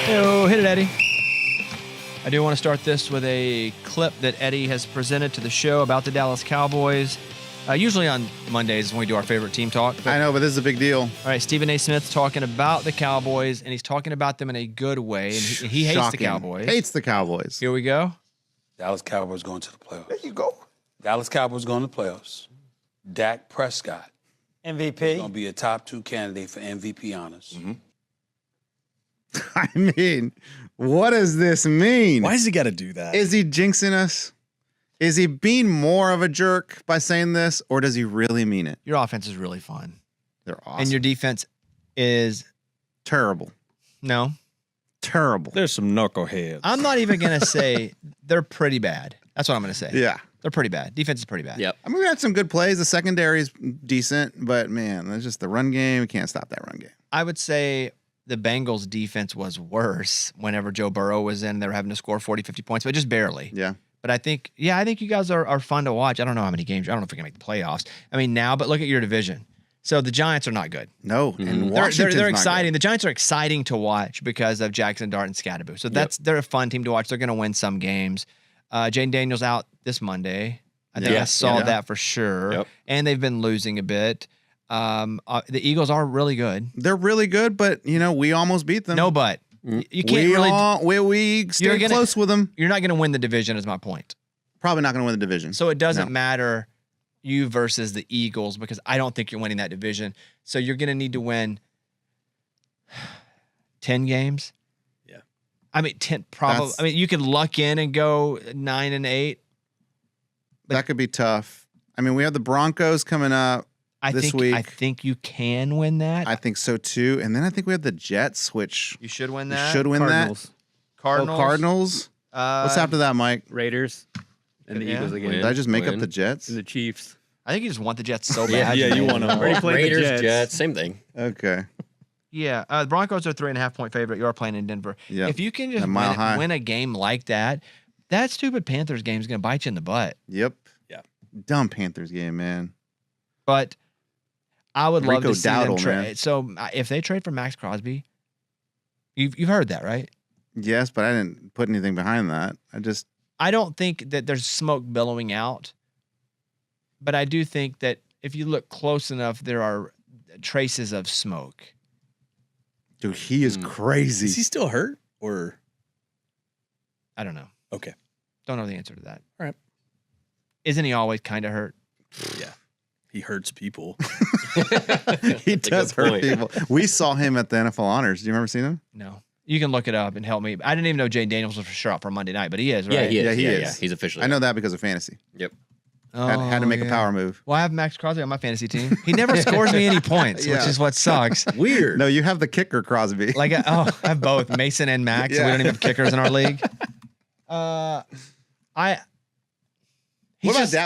Yo, hit it, Eddie. I do want to start this with a clip that Eddie has presented to the show about the Dallas Cowboys. Usually on Mondays is when we do our favorite team talk. I know, but this is a big deal. All right, Stephen A. Smith's talking about the Cowboys, and he's talking about them in a good way. And he hates the Cowboys. Hates the Cowboys. Here we go. Dallas Cowboys going to the playoffs. There you go. Dallas Cowboys going to the playoffs. Dak Prescott. MVP. Is going to be a top 2 candidate for MVP honors. Mm-hmm. I mean, what does this mean? Why has he got to do that? Is he jinxing us? Is he being more of a jerk by saying this, or does he really mean it? Your offense is really fun. They're awesome. And your defense is terrible. No. Terrible. There's some knuckleheads. I'm not even going to say they're pretty bad. That's what I'm going to say. Yeah. They're pretty bad. Defense is pretty bad. Yep. I mean, we had some good plays. The secondary is decent, but man, that's just the run game. We can't stop that run game. I would say the Bengals defense was worse whenever Joe Burrow was in. They were having to score 40, 50 points, but just barely. Yeah. But I think you guys are fun to watch. I don't know how many games. I don't know if we can make the playoffs. I mean, now, but look at your division. So the Giants are not good. No, and Washington's they're not exciting. good. The Giants are exciting to watch because of Jackson Dart and Scatterbo. So they're a fun team to watch. They're going to win some games. Jane Daniels out this Monday. I think I saw that for sure. Yep. And they've been losing a bit. The Eagles are really good. They're really good, but we almost beat them. No, but you can't we stay close with them. You're not going to win the division, is my point. Probably not going to win the division. So it doesn't matter you versus the Eagles because I don't think you're winning that division. So you're going to need to win 10 games. Yeah. I mean, 10 probably. I mean, you could luck in and go 9-8. That could be tough. I mean, we have the Broncos coming up this week. I think you can win that. I think so too. And then I think we have the Jets, which you should win that. Cardinals. Cardinals. What's after that, Mike? Raiders. And the Eagles again. Did I just make up the Jets? And the Chiefs. I think you just want the Jets so bad. Yeah, you want them. Already played Raiders, the Jets, same thing. Okay. Yeah, the Broncos are 3.5-point favorite. You are playing in Denver. Yep. If you can just win a game like that, that stupid Panthers game is going to bite you in the butt. Yep. Yeah. Dumb Panthers game, man. But I would love to see them trade. Man. So if they trade for Max Crosby, you've heard that, right? Yes, but I didn't put anything behind that. I don't think that there's smoke billowing out, but I do think that if you look close enough, there are traces of smoke. Dude, he is crazy. Is he still hurt or? I don't know. Okay. Don't know the answer to that. All right. Isn't he always kind of hurt? Yeah. He hurts people. He does hurt people. We saw him at the NFL Honors. Do you remember seeing him? No. You can look it up and help me. I didn't even know Jane Daniels was for sure out for Monday night, but he is, right? Yeah, he is. Yeah, he is. Yeah. He's officially. I know that because of fantasy. Yep. Had to make a power move. Well, I have Max Crosby on my fantasy team. He never scores me any points, which is what sucks. Weird. No, you have the kicker, Crosby. Like, I have both Mason and Max. So we don't even have kickers in our league. What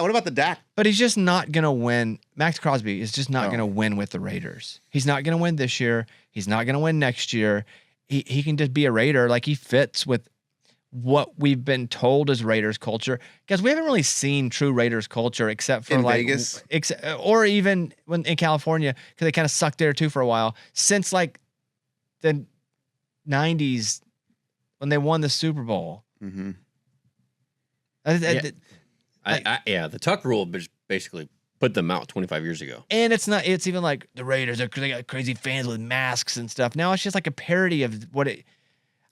about the Dak? But he's just not going to win. Max Crosby is just not going to win with the Raiders. He's not going to win this year. He's not going to win next year. He can just be a Raider. Like, he fits with what we've been told is Raiders culture. Because we haven't really seen true Raiders culture except for in like Vegas. Or even when in California, because they kind of sucked there too for a while. Since like the 90s when they won the Super Bowl. Mm-hmm. Yeah, the Tuck rule basically put them out 25 years ago. And it's even like the Raiders, they got crazy fans with masks and stuff. Now it's just like a parody of what it.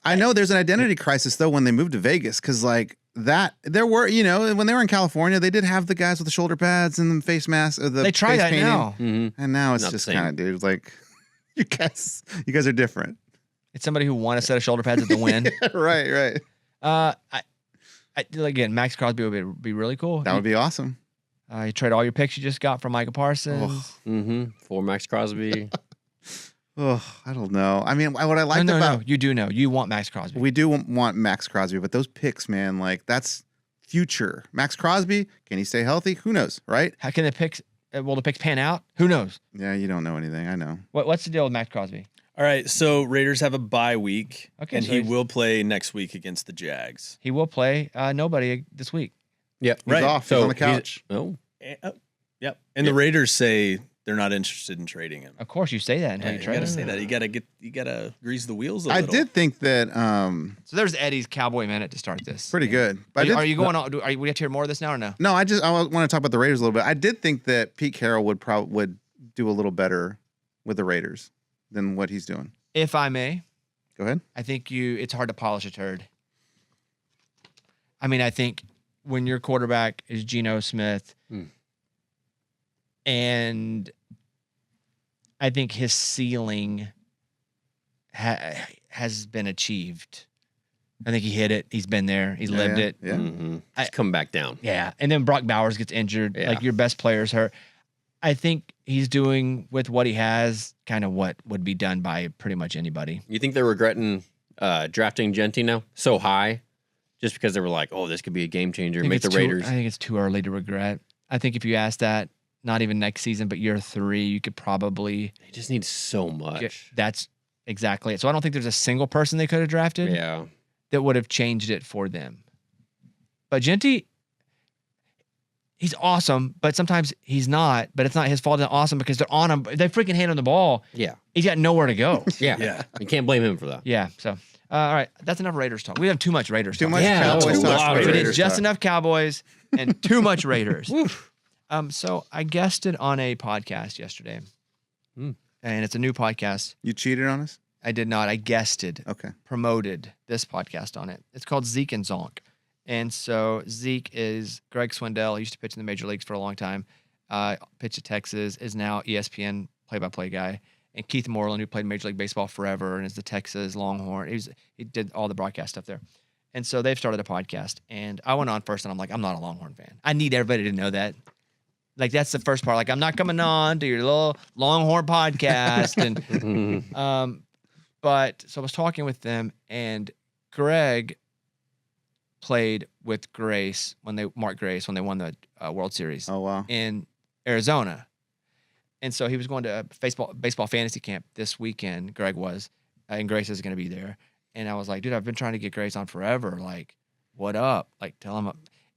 I know there's an identity crisis though when they moved to Vegas because like that there were when they were in California they did have the guys with the shoulder pads and the face masks. They try that painting. Now, and now it's just kind of dude like you guys are different. It's somebody who won a set of shoulder pads at the win. Right. Again, Max Crosby would be really cool. That would be awesome. You trade all your picks you just got from Micah Parsons. For Max Crosby. Oh, I don't know. I mean, what I liked No, you do know. You want Max Crosby. We do want Max Crosby, but those picks, man, like that's future. Max Crosby, can he stay healthy? Who knows, right? How can the picks? Will the picks pan out? Who knows? Yeah, you don't know anything. I know. What's the deal with Max Crosby? All right, so Raiders have a bye week, and so he will play next week against the Jags. He will play nobody this week. Yeah, he's off. He's on the couch. Oh, Yep. And the Raiders say they're not interested in trading him. Of course, you say that until you You trade gotta him. say that. You gotta grease the wheels a I little. did think that So there's Eddie's Cowboy Minute to start this. pretty good. Are But you, I did, are you going on? We have to hear more of this now or no? No, I want to talk about the Raiders a little bit. I did think that Pete Carroll would do a little better with the Raiders than what he's doing. If I may, Go ahead. I think it's hard to polish a turd. I mean, I think when your quarterback is Geno Smith, and I think his ceiling has been achieved. I think he hit it. He's been there. He's lived it. Yeah. Mm-hmm. Just come back down. Yeah. And then Brock Bowers gets injured. Yeah. Like your best player's hurt. I think he's doing with what he has kind of what would be done by pretty much anybody. You think they're regretting drafting Genty now so high just because they were like, oh, this could be a game changer, make the Raiders? I think it's too early to regret. I think if you ask that, not even next season, but year 3, you could probably They just need so much. that's exactly it. So I don't think there's a single person they could have drafted Yeah. that would have changed it for them. But Genty, he's awesome, but sometimes he's not. But it's not his fault. They're awesome because they're on him. They freaking hand him the ball. Yeah. He's got nowhere to go. Yeah. Yeah. You can't blame him for that. Yeah. So, all right. That's enough Raiders talk. We have too much Raiders Too talk. much Yeah, Cowboys that's a talk. lot of We did Raiders just talk. enough Cowboys and too much Raiders. So I guested on a podcast yesterday, and it's a new podcast. You cheated on us? I did not. I guested, Okay. promoted this podcast on it. It's called Zeke and Zonk. And so Zeke is Greg Swindell. He used to pitch in the major leagues for a long time. Pitched at Texas, is now ESPN play-by-play guy. And Keith Moreland, who played Major League Baseball forever and is the Texas Longhorn. He did all the broadcast stuff there. And so they've started a podcast. And I went on first, and I'm like, I'm not a Longhorn fan. I need everybody to know that. Like, that's the first part. Like, I'm not coming on to your little Longhorn podcast. And but so I was talking with them, and Greg played with Mark Grace when they won the World Series Oh, wow. in Arizona. And so he was going to a baseball fantasy camp this weekend. Greg was, and Grace is going to be there. And I was like, dude, I've been trying to get Grace on forever. Like, what up? Like, tell him.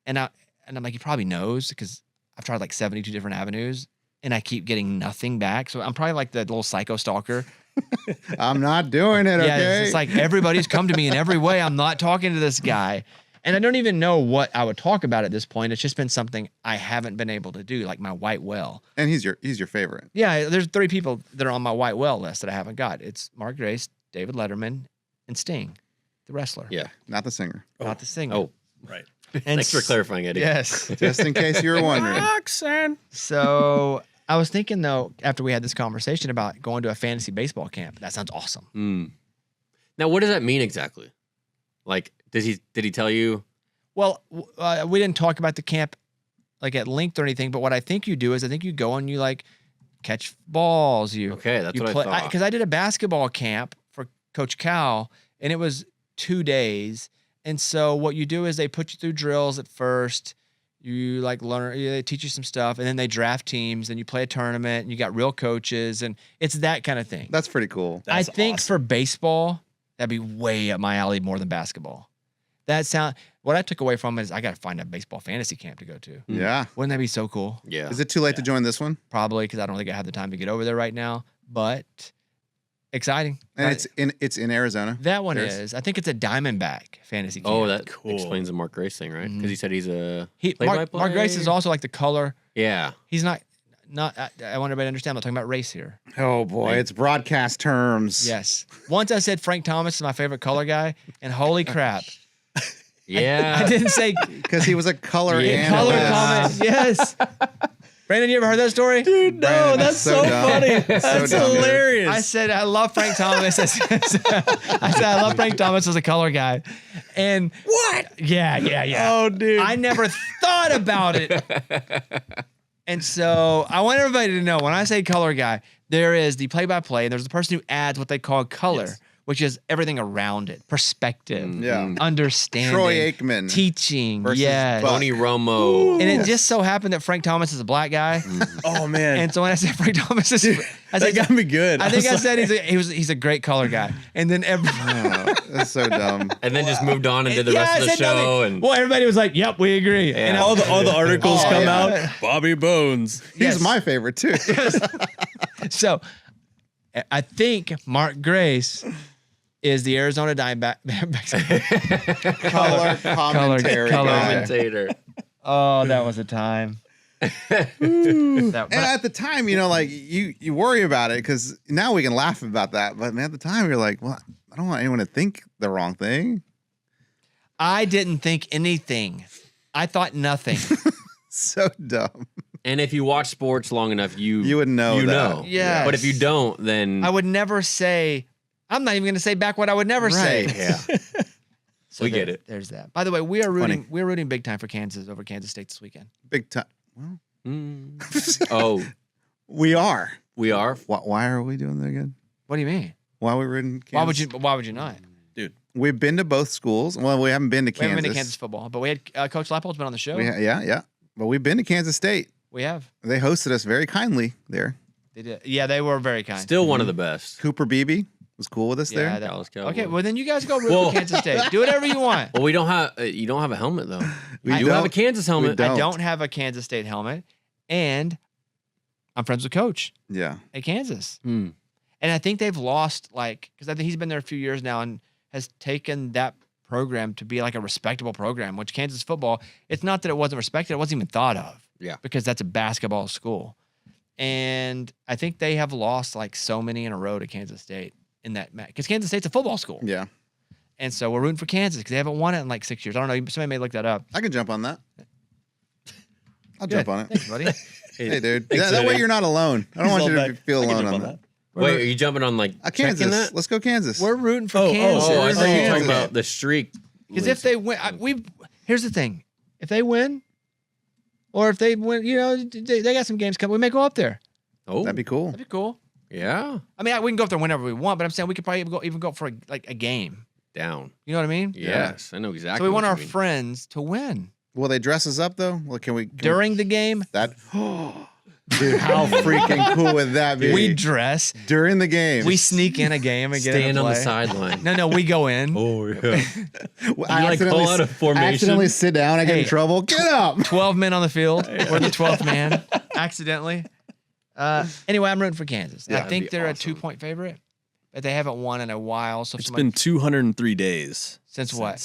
And I'm like, he probably knows because I've tried like 72 different avenues, and I keep getting nothing back. So I'm probably like the little psycho stalker. I'm not doing it, Yeah, okay? it's like everybody's come to me in every way. I'm not talking to this guy. And I don't even know what I would talk about at this point. It's just been something I haven't been able to do, like my white whale. And he's your favorite. Yeah, there's 3 people that are on my white whale list that I haven't got. It's Mark Grace, David Letterman, and Sting, the wrestler. Yeah. Not the singer. Not the singer. Oh, Right. And thanks for clarifying, Eddie. Yes. Just in case you were wondering. Roxanne. So I was thinking, though, after we had this conversation about going to a fantasy baseball camp, that sounds awesome. Now, what does that mean exactly? Like, did he tell you? Well, we didn't talk about the camp like at length or anything, but what I think you do is I think you go and you like catch balls. Okay, that's you what I thought. Because I did a basketball camp for Coach Cal, and it was 2 days. And so what you do is they put you through drills at first. You like learn, they teach you some stuff, and then they draft teams, and you play a tournament, and you got real coaches, and it's that kind of thing. That's pretty cool. I think for baseball, that'd be way up my alley more than basketball. What I took away from it is I got to find a baseball fantasy camp to go to. Yeah. Wouldn't that be so cool? Yeah. Is it too late to join this one? Probably, because I don't think I have the time to get over there right now, but exciting. And it's in Arizona. That one There's- is. I think it's a Diamondback fantasy camp. Oh, that Cool. explains the Mark Grace thing, right? Because he said he's a Mark play-by-play. Grace is also like the color. Yeah. He's not. I want everybody to understand. I'm not talking about race here. Oh boy, it's broadcast terms. Yes. Once I said Frank Thomas is my favorite color guy, and holy crap, Yeah. I didn't say Because he was a color Yeah. color analyst. comment. Yes. Brandon, you ever heard that story? Dude, no, Brandon, that's so dumb. funny. That's That's so dumb, dude. hilarious. I said I love Frank Thomas. I said I love Frank Thomas as a color guy. And What? Yeah. Oh, dude. I never thought about it. And so I want everybody to know when I say color guy, there is the play-by-play, and there's the person who adds what they call color, Yes. which is everything around it, perspective, Yeah. understanding, Troy Aikman teaching, versus yes. Buck. Tony Romo. And it just so happened that Frank Thomas is a black guy. Oh man, And so when I said Frank Thomas is, I that said, got me good. I think I was said he's a great color guy. And then Oh, that's so dumb. And then just moved on and did the Yeah, rest I of the said nothing. show. And Well, everybody was like, "Yep, we agree." And all the articles Oh, come yeah. out. Bobby Bones. He's Yes. my favorite too. So I think Mark Grace is the Arizona Diamondbacks. Color commentary. color guy. commentator. Oh, that was a time. And at the time, like you worry about it because now we can laugh about that. But man, at the time, you're like, well, I don't want anyone to think the wrong thing. I didn't think anything. I thought nothing. So dumb. And if you watch sports long enough, you would know You that. know. Yes. But if you don't, then I would never say. I'm not even going to say back what I would never say. Right. yeah. So We get it. There's that. By the way, we're rooting big time for Kansas over Kansas State this weekend. Big time. Well, Oh, we are. we are. Why are we doing that again? What do you mean? Why are we in Kansas? Why would you not? We've been to both schools. Well, we haven't been to We Kansas. haven't been to Kansas football, but we had Coach Leipold's been on the show. Yeah. But we've been to Kansas State. We have. They hosted us very kindly there. They did. Yeah, they were very kind. Still one of the best. Cooper Beebe was cool with us Yeah, there. that- Dallas Cowboys. Okay, well then you guys go root Well- for Kansas State. Do whatever you want. Well, we don't have. You don't have a helmet though. We You do have a don't- Kansas helmet. don't. I don't have a Kansas State helmet, and I'm friends with Coach Yeah. at Kansas. Hmm. And I think they've lost, because I think he's been there a few years now and has taken that program to be like a respectable program, which Kansas football, it's not that it wasn't respected, it wasn't even thought of. Yeah. Because that's a basketball school. And I think they have lost like so many in a row to Kansas State in that match. Because Kansas State's a football school. Yeah. And so we're rooting for Kansas because they haven't won it in like 6 years. I don't know. Somebody may look that up. I can jump on that. I'll Good. jump on it. Thanks, buddy. Hey, dude. Thanks, That way Eddie. you're not alone. I don't want you to back. feel I can alone jump on on that. Wait, are you jumping on like Kansas. checking that? Let's go Kansas. We're rooting for Oh, Kansas. Oh, I thought you were Kansas. talking about the streak. Because if they win, here's the thing: if they win, or if they win, they got some games coming. We may go up there. Oh, That'd be cool. That'd be cool. yeah, I mean, we can go up there whenever we want, but I'm saying we could probably even go up for a game. down. You know what I mean? Yes, I know exactly. So we want what our you mean. friends to win Will they dress us up though? Well, can we during the game. that? Dude, how freaking cool would that be? We dress. during the game. We sneak in a game and get in Stand a on the play. sideline. No, we go in. Oh yeah. I like, accidentally- pull out a formation? I accidentally sit down. I get Hey. in trouble. Get up. 12 men on the field. We're the 12th man, accidentally. Anyway, I'm rooting for Kansas. And I that'd think be they're awesome. a 2-point favorite, but they haven't won in a while. So if It's somebody- been 203 days since what?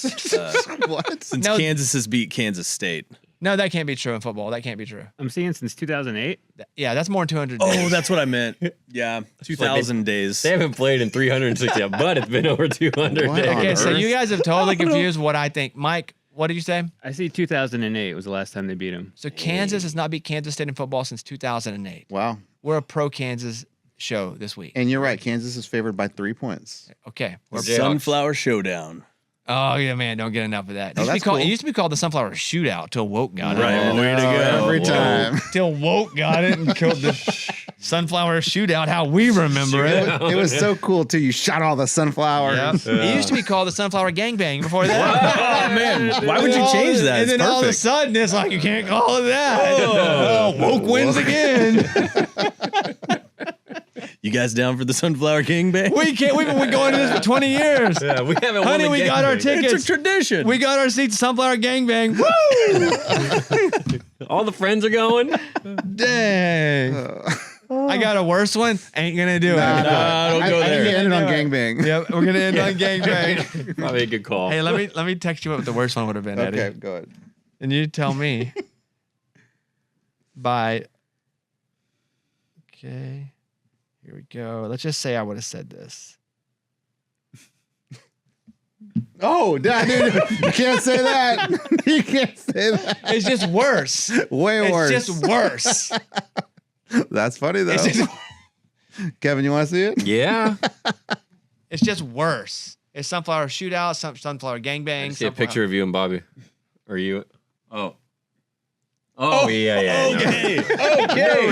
What? since No. Kansas has beat Kansas State. No, that can't be true in football. That can't be true. I'm seeing since 2008. Yeah, that's more than 200 Oh, days. that's what I meant. Yeah, 2,000 days. They haven't played in 360, but it's been over 200 What days. on Okay, so earth? you guys have totally confused what I think. Mike, what did you say? I see 2008 was the last time they beat him. So Kansas has not beat Kansas State in football since 2008. Wow. We're a pro Kansas show this week. And you're right. Kansas is favored by 3 points. Okay. We're Jayhawks. Sunflower Showdown. Oh yeah, man, don't get enough of that. Oh, that's cool. It used to be called the Sunflower Shootout till Woke got it. Right. Way to go. Every Whoa. time. Till Woke got it and killed the Sunflower Shootout, how we remember it. It was so cool too. You shot all the sunflowers. Yep. It used to be called the Sunflower Gangbang before that. Oh, man. Why would you change that? And It's then all of a perfect. sudden, it's like you can't call it that. Oh, Woke wins again. You guys down for the Sunflower Gangbang? We can't. We've been going to this for 20 years. Yeah, we haven't won Honey, the we game got our yet. tickets. It's a tradition. We got our seats. Sunflower Gangbang. Woo! All the friends are going. Dang. I got a worse one. Ain't gonna do it. don't go I think there. you ended on gangbang. Yep, we're gonna end on gangbang. Probably a good call. Hey, let me text you what the worst one would have been, Eddie. Okay, go ahead. And you tell me by. Okay, here we go. Let's just say I would have said this. Oh, dude, you can't say that. You can't say that. It's just worse. Way worse. It's just worse. That's funny though. It's just, Kevin, you want to see it? Yeah. it's just worse. It's Sunflower Shootout, Sunflower Gangbang. See a Sunflower- picture of you and Bobby. Are you? Oh. Oh, yeah. Okay.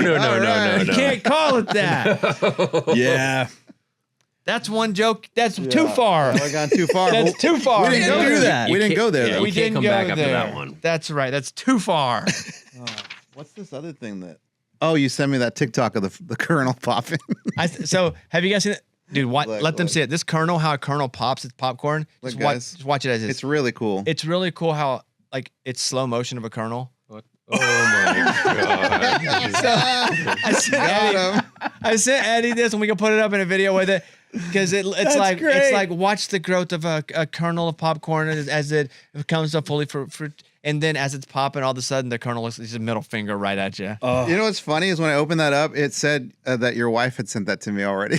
No, no, no, All right. no, You no. can't call it that. Yeah. That's one joke. That's too far. We're gone too far. That's too far. We didn't do that. We didn't go there. Yeah, though. we We can't didn't come go back after there. that one. That's right. That's too far. What's this other thing that? Oh, you sent me that TikTok of the kernel popping. So have you guys seen it? Dude, Look, let them see it. This kernel, how a kernel pops its popcorn. Look, Just guys. watch it as is. It's really cool. It's really cool how like it's slow motion of a kernel. Oh my god! So I sent Eddie this, and we can put it up in a video with it because it's like watch the growth of a kernel of popcorn as it becomes so fully fruit, and then as it's popping, all of a sudden the kernel looks like a middle finger right at you. You know what's funny is when I opened that up, it said that your wife had sent that to me already.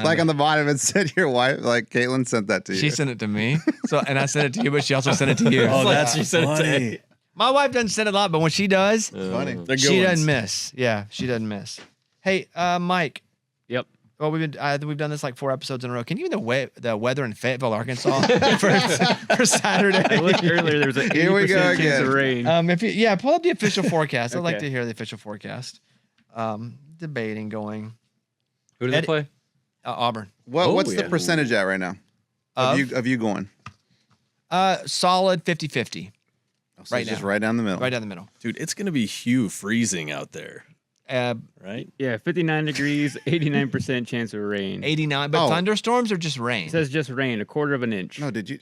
Like on the bottom, it said your wife, like Caitlin sent that to you. She sent it to me, and I sent it to you, but she also sent it to you. Oh, that's she said it to funny. My wife doesn't send it a lot, but when she does, funny. They're good she ones. doesn't miss. Yeah, she doesn't miss. Hey, Mike. Yep. Well, we've done this like 4 episodes in a row. Can you give me the weather in Fayetteville, Arkansas for Saturday? I looked earlier. There was an Here we 80% go chance again. of rain. Pull up the official forecast. I'd like Okay. to hear the official forecast. Debating going. Who did they play? Auburn. What's the yeah. percentage at right now of you going? Solid 50-50. So Right it's just now. right down the middle. Right down the middle. Dude, it's gonna be Hugh freezing out there, Uh, right? Yeah, 59 degrees, 89% chance of rain. 89. But Oh. thunderstorms or just rain? It says just rain, a quarter of an inch. No, did you?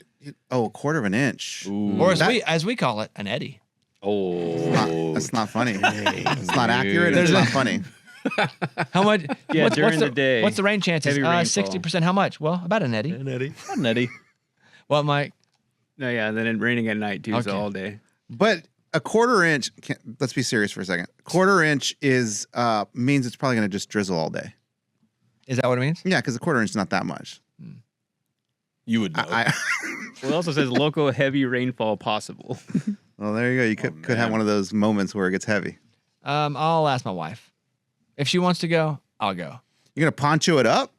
Oh, a quarter of an inch. Or as we call it, an eddy. Oh, That's not funny. It's not accurate. There's It's a- not funny. How much? Yeah, during the the day. What's the rain chances? Heavy rainfall. 60%. How much? Well, about an eddy. Nettie. What, Mike? No, yeah, then it raining at night too, Okay. so all day. But a quarter inch. Let's be serious for a second. Quarter inch is means it's probably going to just drizzle all day. Is that what it means? Yeah, because a quarter inch is not that much. You would know. Well, it also says local heavy rainfall possible. Well, there you go. You could have one of those moments where it gets heavy. I'll ask my wife. If she wants to go, I'll go. You're gonna poncho it up.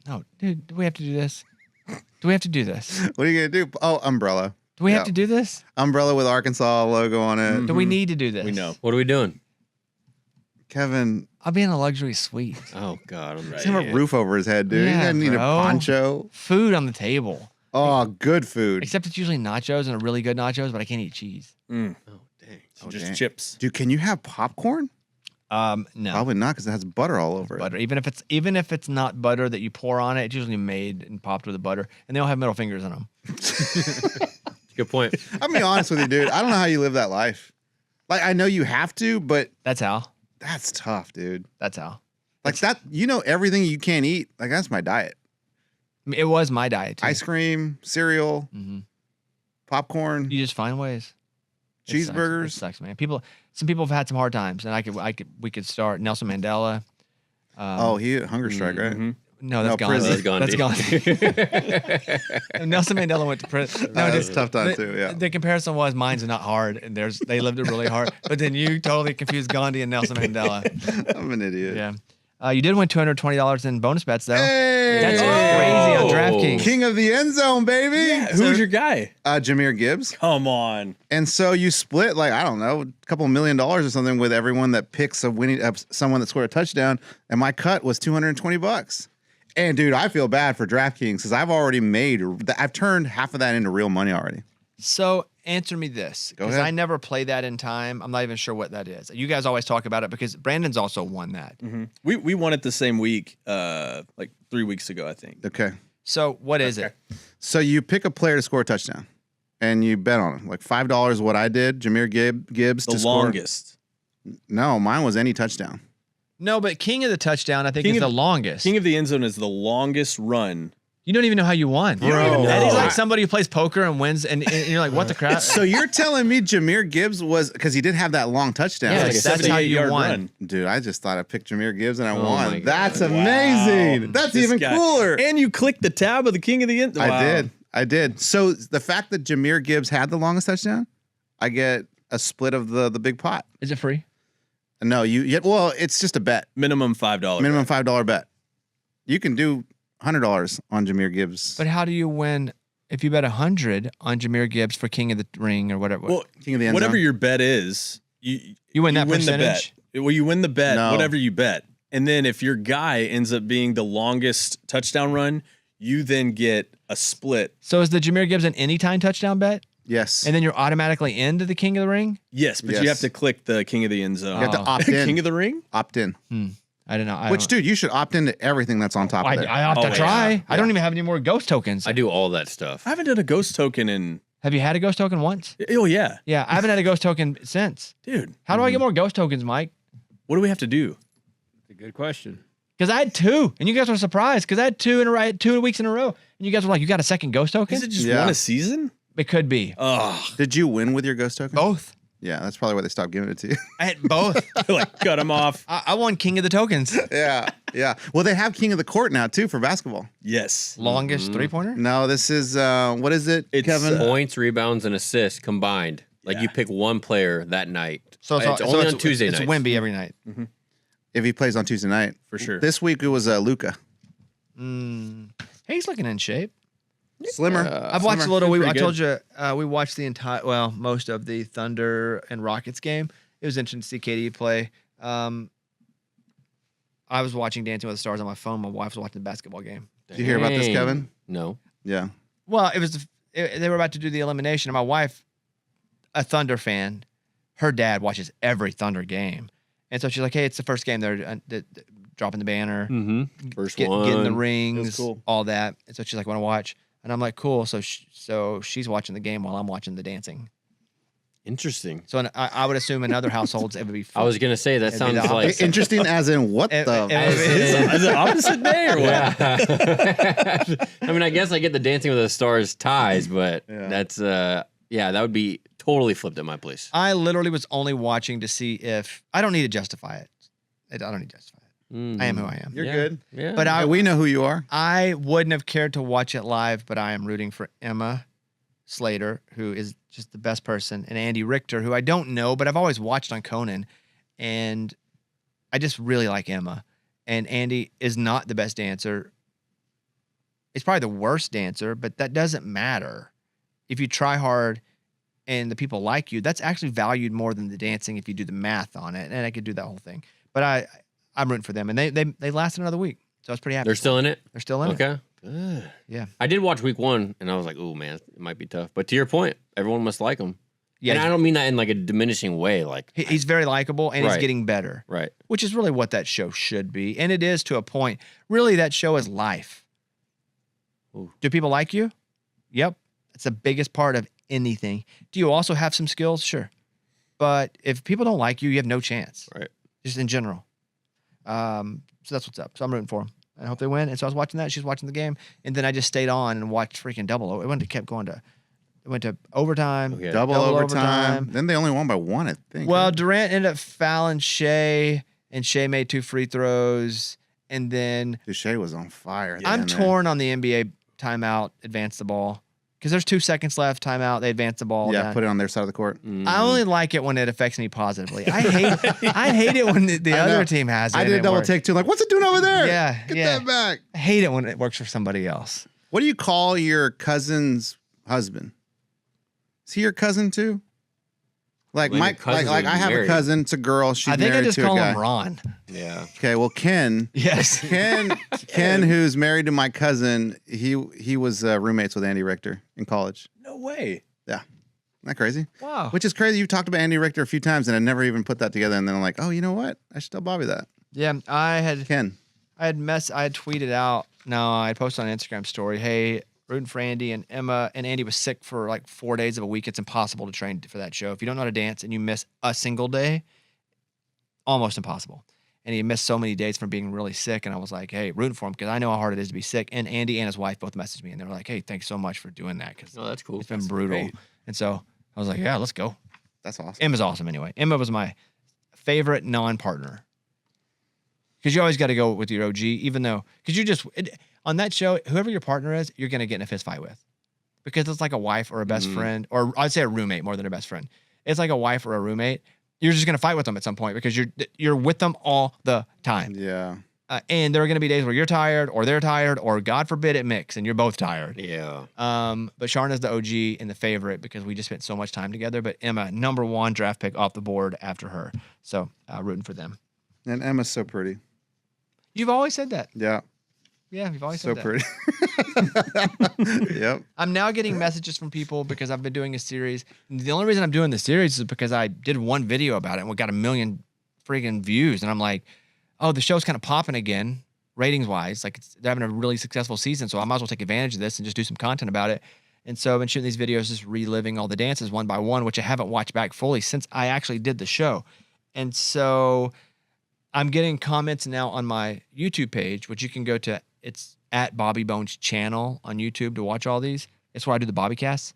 No, dude, do we have to do this? Do we have to do this? What are you gonna do? Oh, umbrella. Do we Yeah. have to do this? Umbrella with Arkansas logo on it. Do we need to do this? we know. what are we doing? Kevin, I'll be in a luxury suite. Oh god, I'm he's gonna have a roof over his head, dude. Yeah, He's gonna need bro. a poncho. Food on the table. Oh, good food. Except it's usually nachos and a really good nachos, but I can't eat cheese. Oh dang. Just dang. chips. Dude, can you have popcorn? No. Probably not, because it has butter all over Butter. it. Even if it's not butter that you pour on it, it's usually made and popped with the butter, and they all have middle fingers in them. Good point. I'm be honest with you, dude. I don't know how you live that life. Like, I know you have to, but That's how. that's tough, dude. That's how. Like that, you know, everything you can't eat. Like, that's my diet. I mean, it was my diet too. Ice cream, cereal, Mhm. popcorn, You just find ways. It sucks. It cheeseburgers. sucks, man. Some people have had some hard times, and we could start Nelson Mandela. Oh, he hunger strike, right? No, that's No, Gandhi. prison. That's Gandhi. Nelson Mandela went to prison. No, That's dude, a tough time the, too. Yeah. The comparison was mine's not hard, and they lived it really hard. But then you totally confused Gandhi and Nelson Mandela. I'm an idiot. Yeah. You did win $220 in bonus bets though. Hey, That's crazy on DraftKings. King of the end zone, baby. Who's your guy? Jameer Gibbs. Come on. And so you split like, I don't know, a couple $1 million or something with everyone that picks a winning someone that scored a touchdown. And my cut was $220. And dude, I feel bad for DraftKings because I've turned half of that into real money already. So answer me this, Go because ahead. I never play that in time. I'm not even sure what that is. You guys always talk about it because Brandon's also won that. We won it the same week, like 3 weeks ago, I think. Okay. So what is it? So you pick a player to score a touchdown and you bet on him. Like $5 is what I did. Jameer Gibbs The to score. longest. No, mine was any touchdown. No, but King of the Touchdown, I think, King is of- the longest. King of the end zone is the longest run. You don't even know how you won. You don't even know. Eddie's like somebody who plays poker and wins, and you're like, what the crap? So you're telling me Jameer Gibbs was, because he did have that long touchdown. Yeah, Like, that's how you 78-yard won. run. dude, I just thought I picked Jameer Gibbs and I my won. God. That's Wow. amazing. That's This even guy. cooler. And you clicked the tab of the king of the end. I did. So the fact that Jameer Gibbs had the longest touchdown, I get a split of the big pot. Is it free? No, well, it's just a bet. Minimum $5. Minimum $5 bet. You can do $100 on Jameer Gibbs. But how do you win if you bet 100 on Jameer Gibbs for King of the Ring or whatever? Well, King of the end whatever zone. your bet is, you You win that the percentage? bet. Well, you win the bet, No. whatever you bet. And then if your guy ends up being the longest touchdown run, you then get a split. So is the Jahmyr Gibbs an anytime touchdown bet? Yes. And then you're automatically into the King of the Ring? Yes, but Yes. you have to click the King of the End Zone. you have to opt in. King of the Ring? Opt in. I don't know. Which, dude, you should opt into everything that's on top of there. I opt to Oh, try. yeah. I don't even have any more ghost tokens. I do all that stuff. I haven't done a ghost token in. Have you had a ghost token once? Oh, yeah. Yeah, I haven't had a ghost token since. Dude, How do I get more ghost tokens, Mike? what do we have to do? That's a good question. Because I had 2, and you guys were surprised because I had 2 weeks in a row, and you guys were like, "You got a second ghost token?" Is it just Yeah. one a season? It could be Oh, Did you win with your ghost token? both. Yeah, that's probably why they stopped giving it to you. I had both. like cut him off. I won King of the Tokens. yeah. Well, they have King of the Court now, too, for basketball. Yes. Longest 3-pointer? No, this is, what is it, It's, Kevin? Points, rebounds, and assists combined. Like you pick one player that night. So it's only on Tuesday It's nights. Wemby every night. If he plays on Tuesday night. For sure. This week, it was Luca. Hey, he's looking in shape. Slimmer. I've watched a little. Pretty I good. told you we watched most of the Thunder and Rockets game. It was interesting to see KD play. I was watching Dancing with the Stars on my phone. My wife was watching the basketball game. Did you hear about this, Dang. Kevin? No. Yeah. Well, they were about to do the elimination, and my wife, a Thunder fan, her dad watches every Thunder game, and so she's like, "Hey, it's the first game. They're dropping the banner, Mm-hmm. First getting one. the rings, cool. all that." And so she's like, "Want to watch?" And I'm like, "Cool." So she's watching the game while I'm watching the dancing. Interesting. So I would assume in other households it would be. I was gonna say that It'd be sounds the like opposite. Interesting as in what the... Is it opposite day or what? Yeah. I mean, I guess I get the Dancing with the Stars ties, but Yeah. that's that would be totally flipped at my place. I literally was only watching to see if I don't need to justify it. I don't need to justify it. I am who I am. You're Yeah. good. Yeah. But Yeah, we know who you are. I wouldn't have cared to watch it live, but I am rooting for Emma Slater, who is just the best person, and Andy Richter, who I don't know, but I've always watched on Conan, and I just really like Emma. And Andy is not the best dancer. He's probably the worst dancer, but that doesn't matter. If you try hard and the people like you, that's actually valued more than the dancing if you do the math on it. And I could do that whole thing. But I'm rooting for them. And they lasted another week. So I was pretty happy. They're still in it. They're still in it. Okay. Ugh. Yeah. I did watch week 1, and I was like, "Oh man, it might be tough." But to your point, everyone must like him. Yeah, and I don't mean that in like a diminishing way. Like, he's very likable and he's Right. getting better, right? which is really what that show should be. And it is to a point. Really, that show is life. Ooh. Do people like you? Yep. It's the biggest part of anything. Do you also have some skills? Sure. But if people don't like you, you have no chance. Right. Just in general. So that's what's up. So I'm rooting for them. I hope they win. And so I was watching that. She's watching the game. And then I just stayed on and watched freaking double. It went to overtime. Okay. Double Double overtime. overtime. Then they only won by 1, I think. Well, Durant ended up fouling Shea, and Shea made 2 free throws. And then Duche was on fire. at the I'm end there. torn on the NBA timeout, advance the ball. Because there's 2 seconds left, timeout, they advance the ball. Yeah, down. put it on their side of the court. I only like it when it affects me positively. I hate it when the I other know. team has it. I and did a it double works. take too. Like, what's it doing over there? Yeah, Get yeah. that back. I hate it when it works for somebody else. What do you call your cousin's husband? Is he your cousin too? Like Well, your Mike, cousins like are I have a married. cousin. It's a girl. She's I think I married just to a call guy. him Ron. Yeah. Okay, well Ken, Yes. Ken, who's married to my cousin, he was roommates with Andy Richter in college. No way. Isn't that crazy? Wow. Which is crazy. You've talked about Andy Richter a few times, and I never even put that together. And then I'm like, oh, you know what? I should tell Bobby that. Yeah, I had Ken. tweeted out. No, I posted on an Instagram story. Hey, rooting for Andy and Emma. And Andy was sick for like 4 days of a week. It's impossible to train for that show. If you don't know how to dance and you miss a single day, almost impossible. And he missed so many days from being really sick. And I was like, hey, rooting for him because I know how hard it is to be sick. And Andy and his wife both messaged me and they were like, hey, thanks so much for doing that because Oh, that's cool. it's been brutal. great. And so I was like, yeah, let's go. That's awesome. Emma's awesome anyway. Emma was my favorite non-partner. Because you always got to go with your OG, even though, because on that show, whoever your partner is, you're going to get in a fist fight with. Because it's like a wife or a best friend, or I'd say a roommate more than a best friend. It's like a wife or a roommate. You're just going to fight with them at some point because you're with them all the time. Yeah. And there are going to be days where you're tired or they're tired or God forbid it mix and you're both tired. Yeah. But Sharna's the OG and the favorite because we just spent so much time together. But Emma, #1 draft pick off the board after her. So rooting for them. And Emma's so pretty. You've always said that. Yeah. Yeah, you've always So said that. pretty. Yep. I'm now getting messages from people because I've been doing a series. The only reason I'm doing the series is because I did one video about it and we got 1 million freaking views. And I'm like, oh, the show's kind of popping again, ratings wise. Like they're having a really successful season. So I might as well take advantage of this and just do some content about it. And so I've been shooting these videos, just reliving all the dances one by one, which I haven't watched back fully since I actually did the show. And so I'm getting comments now on my YouTube page, which you can go to. It's at Bobby Bones channel on YouTube to watch all these. It's where I do the Bobby casts.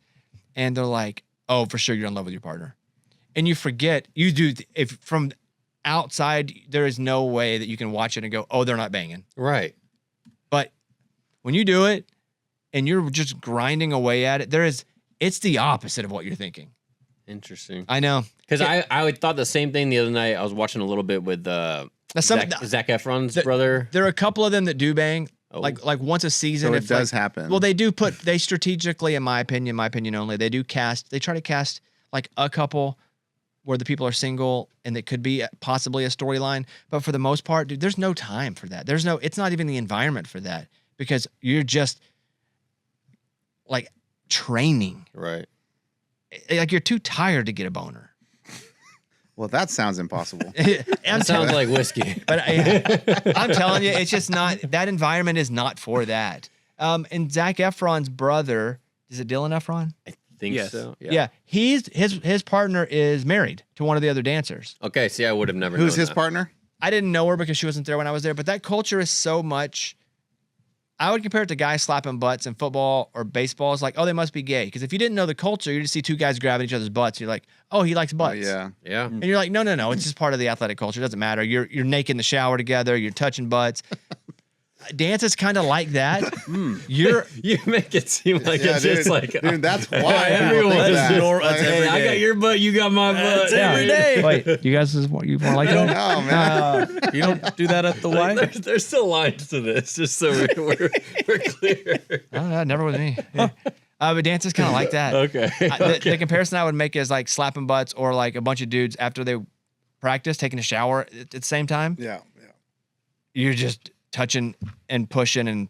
And they're like, oh, for sure you're in love with your partner. And you forget, you do, if from outside, there is no way that you can watch it and go, oh, they're not banging. Right. But when you do it and you're just grinding away at it, it's the opposite of what you're thinking. Interesting. I know. Because I thought the same thing the other night. I was watching a little bit with Zac Efron's brother. There are a couple of them that do bang, Oh. like once a season. So if it does happen. Well, they strategically, in my opinion only, they try to cast like a couple where the people are single and it could be possibly a storyline. But for the most part, dude, there's no time for that. It's not even the environment for that because you're just like training. Right. Like you're too tired to get a boner. Well, that sounds impossible. That sounds like whiskey. But I'm telling you, it's just not, that environment is not for that. And Zac Efron's brother, is it Dylan Efron? I think Yes. so. Yeah. His partner is married to one of the other dancers. Okay, see, I would have never Who's known his that. partner? I didn't know her because she wasn't there when I was there, but that culture is so much. I would compare it to guys slapping butts in football or baseball. It's like, oh, they must be gay. Because if you didn't know the culture, you just see two guys grabbing each other's butts. You're like, oh, he likes Oh, butts. yeah. Yeah. And you're like, no. It's just part of the athletic culture. It doesn't matter. You're naked in the shower together. You're touching butts. Dance is kind of like that. You're You make it seem like Yeah, it's dude. just like Dude, that's why everyone- people think that's that. normal- Like, that's every I got day. your butt, you got my butt. every day. Wait, you guys you want like that? Oh, man. You don't do that at the Y? There's still lines to this, just so we're clear. Oh, never with me. Yeah. But dance is kind of like that. Okay. The comparison I would make is like slapping butts or like a bunch of dudes after they practice taking a shower at the same time. Yeah. You're just touching and pushing and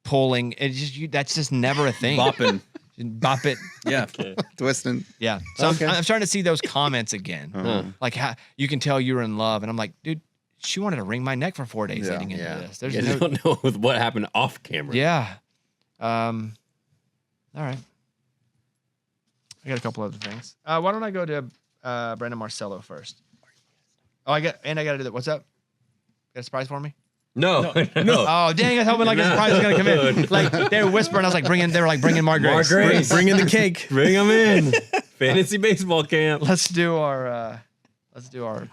pulling. It's just that's just never a thing. Bopping. Bop it. Yeah. Twisting. Yeah. So Okay. I'm starting to see those comments again. Huh. Like how you can tell you were in love, and I'm like, dude, she wanted to wring my neck for 4 days Yeah. leading into Yeah. this. There's You no. don't know what happened off camera. Yeah. All right. I got a couple other things. Why don't I go to Brandon Marcello first? Oh, I got to do that. What's up? Got a surprise for me? No. Oh, dang! I was hoping like a surprise was gonna come in. Like they were whispering. I was like they were like bringing Mark Grace. Mark Grace. Bring in the cake. Bring them in. Fantasy baseball camp. Let's do our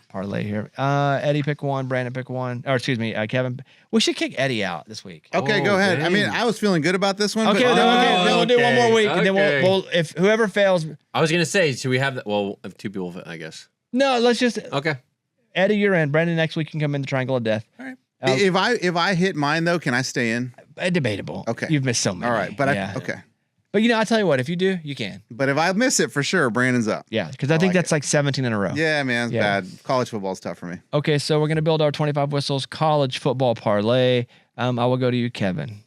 parlay here. Eddie pick one. Brandon pick one. Or excuse me, Kevin. We should kick Eddie out this week. Okay, Oh, go ahead. dang. I mean, I was feeling good about this one. Okay, but, then we'll do one more week, and then okay. we'll if whoever fails. I was gonna say, should we have that? Well, if two people, I guess. No, let's just Okay. Eddie, you're in. Brandon, next week can come in the Triangle of Death. All right. if I hit mine though, can I stay in? Debatable. Okay. You've missed so many. All right, but yeah. okay. But I'll tell you what. If you do, you can. But if I miss it for sure, Brandon's up. Yeah, because I think like that's like 17 in a row. Yeah, man, it's Yeah. bad. College football's tough for me. Okay, so we're gonna build our 25 whistles college football parlay. I will go to you, Kevin.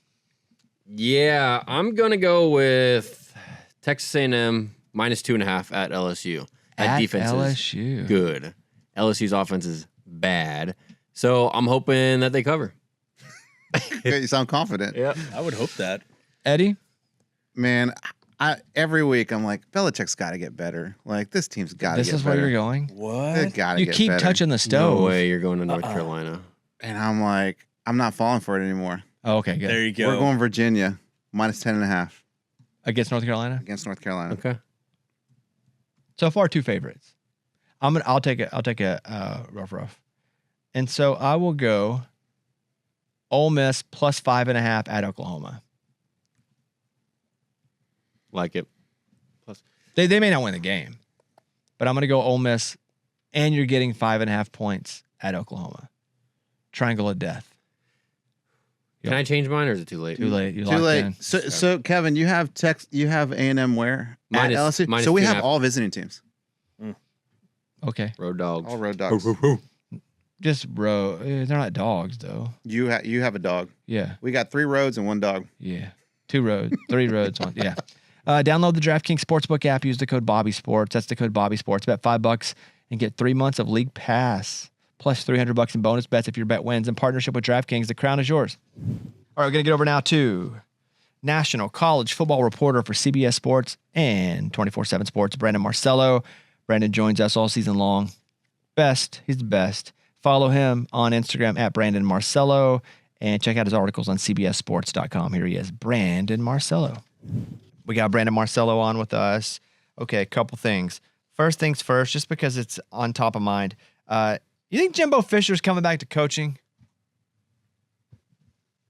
Yeah, I'm gonna go with Texas A&M -2.5 at LSU. That At defense is LSU. good. LSU's offense is bad, so I'm hoping that they cover. Okay, you sound confident. Yeah. I would hope that. Eddie. Man, every week I'm like, Belichick's got to get better. Like this team's got to get This is better. where you're going. They What? got to You get keep better. touching the No stove. way you're going to North Carolina. And I'm like, I'm not falling for it anymore. Oh, okay, good. There you go. We're going Virginia -10.5 Against North Carolina. against North Carolina. Okay. So far, two favorites. I'll take a rough. And so I will go Ole Miss +5.5 at Oklahoma. Like it. They may not win the game, but I'm going to go Ole Miss, and you're getting 5.5 points at Oklahoma. Triangle of Death. Can I change mine or is it too late? Too late. You Too locked late. in. So Kevin, you have A&M where? Minus- At LSU. minus So we have 2.5. all visiting teams. Okay. Road dogs. All road dogs. Just road. They're not dogs though. You have a dog. Yeah. We got 3 roads and 1 dog. Yeah. 2 roads, 3 roads. One. Yeah. Download the DraftKings Sportsbook app. Use the code Bobby Sports. That's the code Bobby Sports. Bet $5 and get 3 months of League Pass plus $300 in bonus bets if your bet wins. In partnership with DraftKings, the crown is yours. All right, we're gonna get over now to national college football reporter for CBS Sports and 24/7 Sports, Brandon Marcello. Brandon joins us all season long. He's the best. Follow him on Instagram at Brandon Marcello and check out his articles on cbssports.com. Here he is, Brandon Marcello. We got Brandon Marcello on with us. Okay, a couple things. First things first, just because it's on top of mind. You think Jimbo Fisher's coming back to coaching?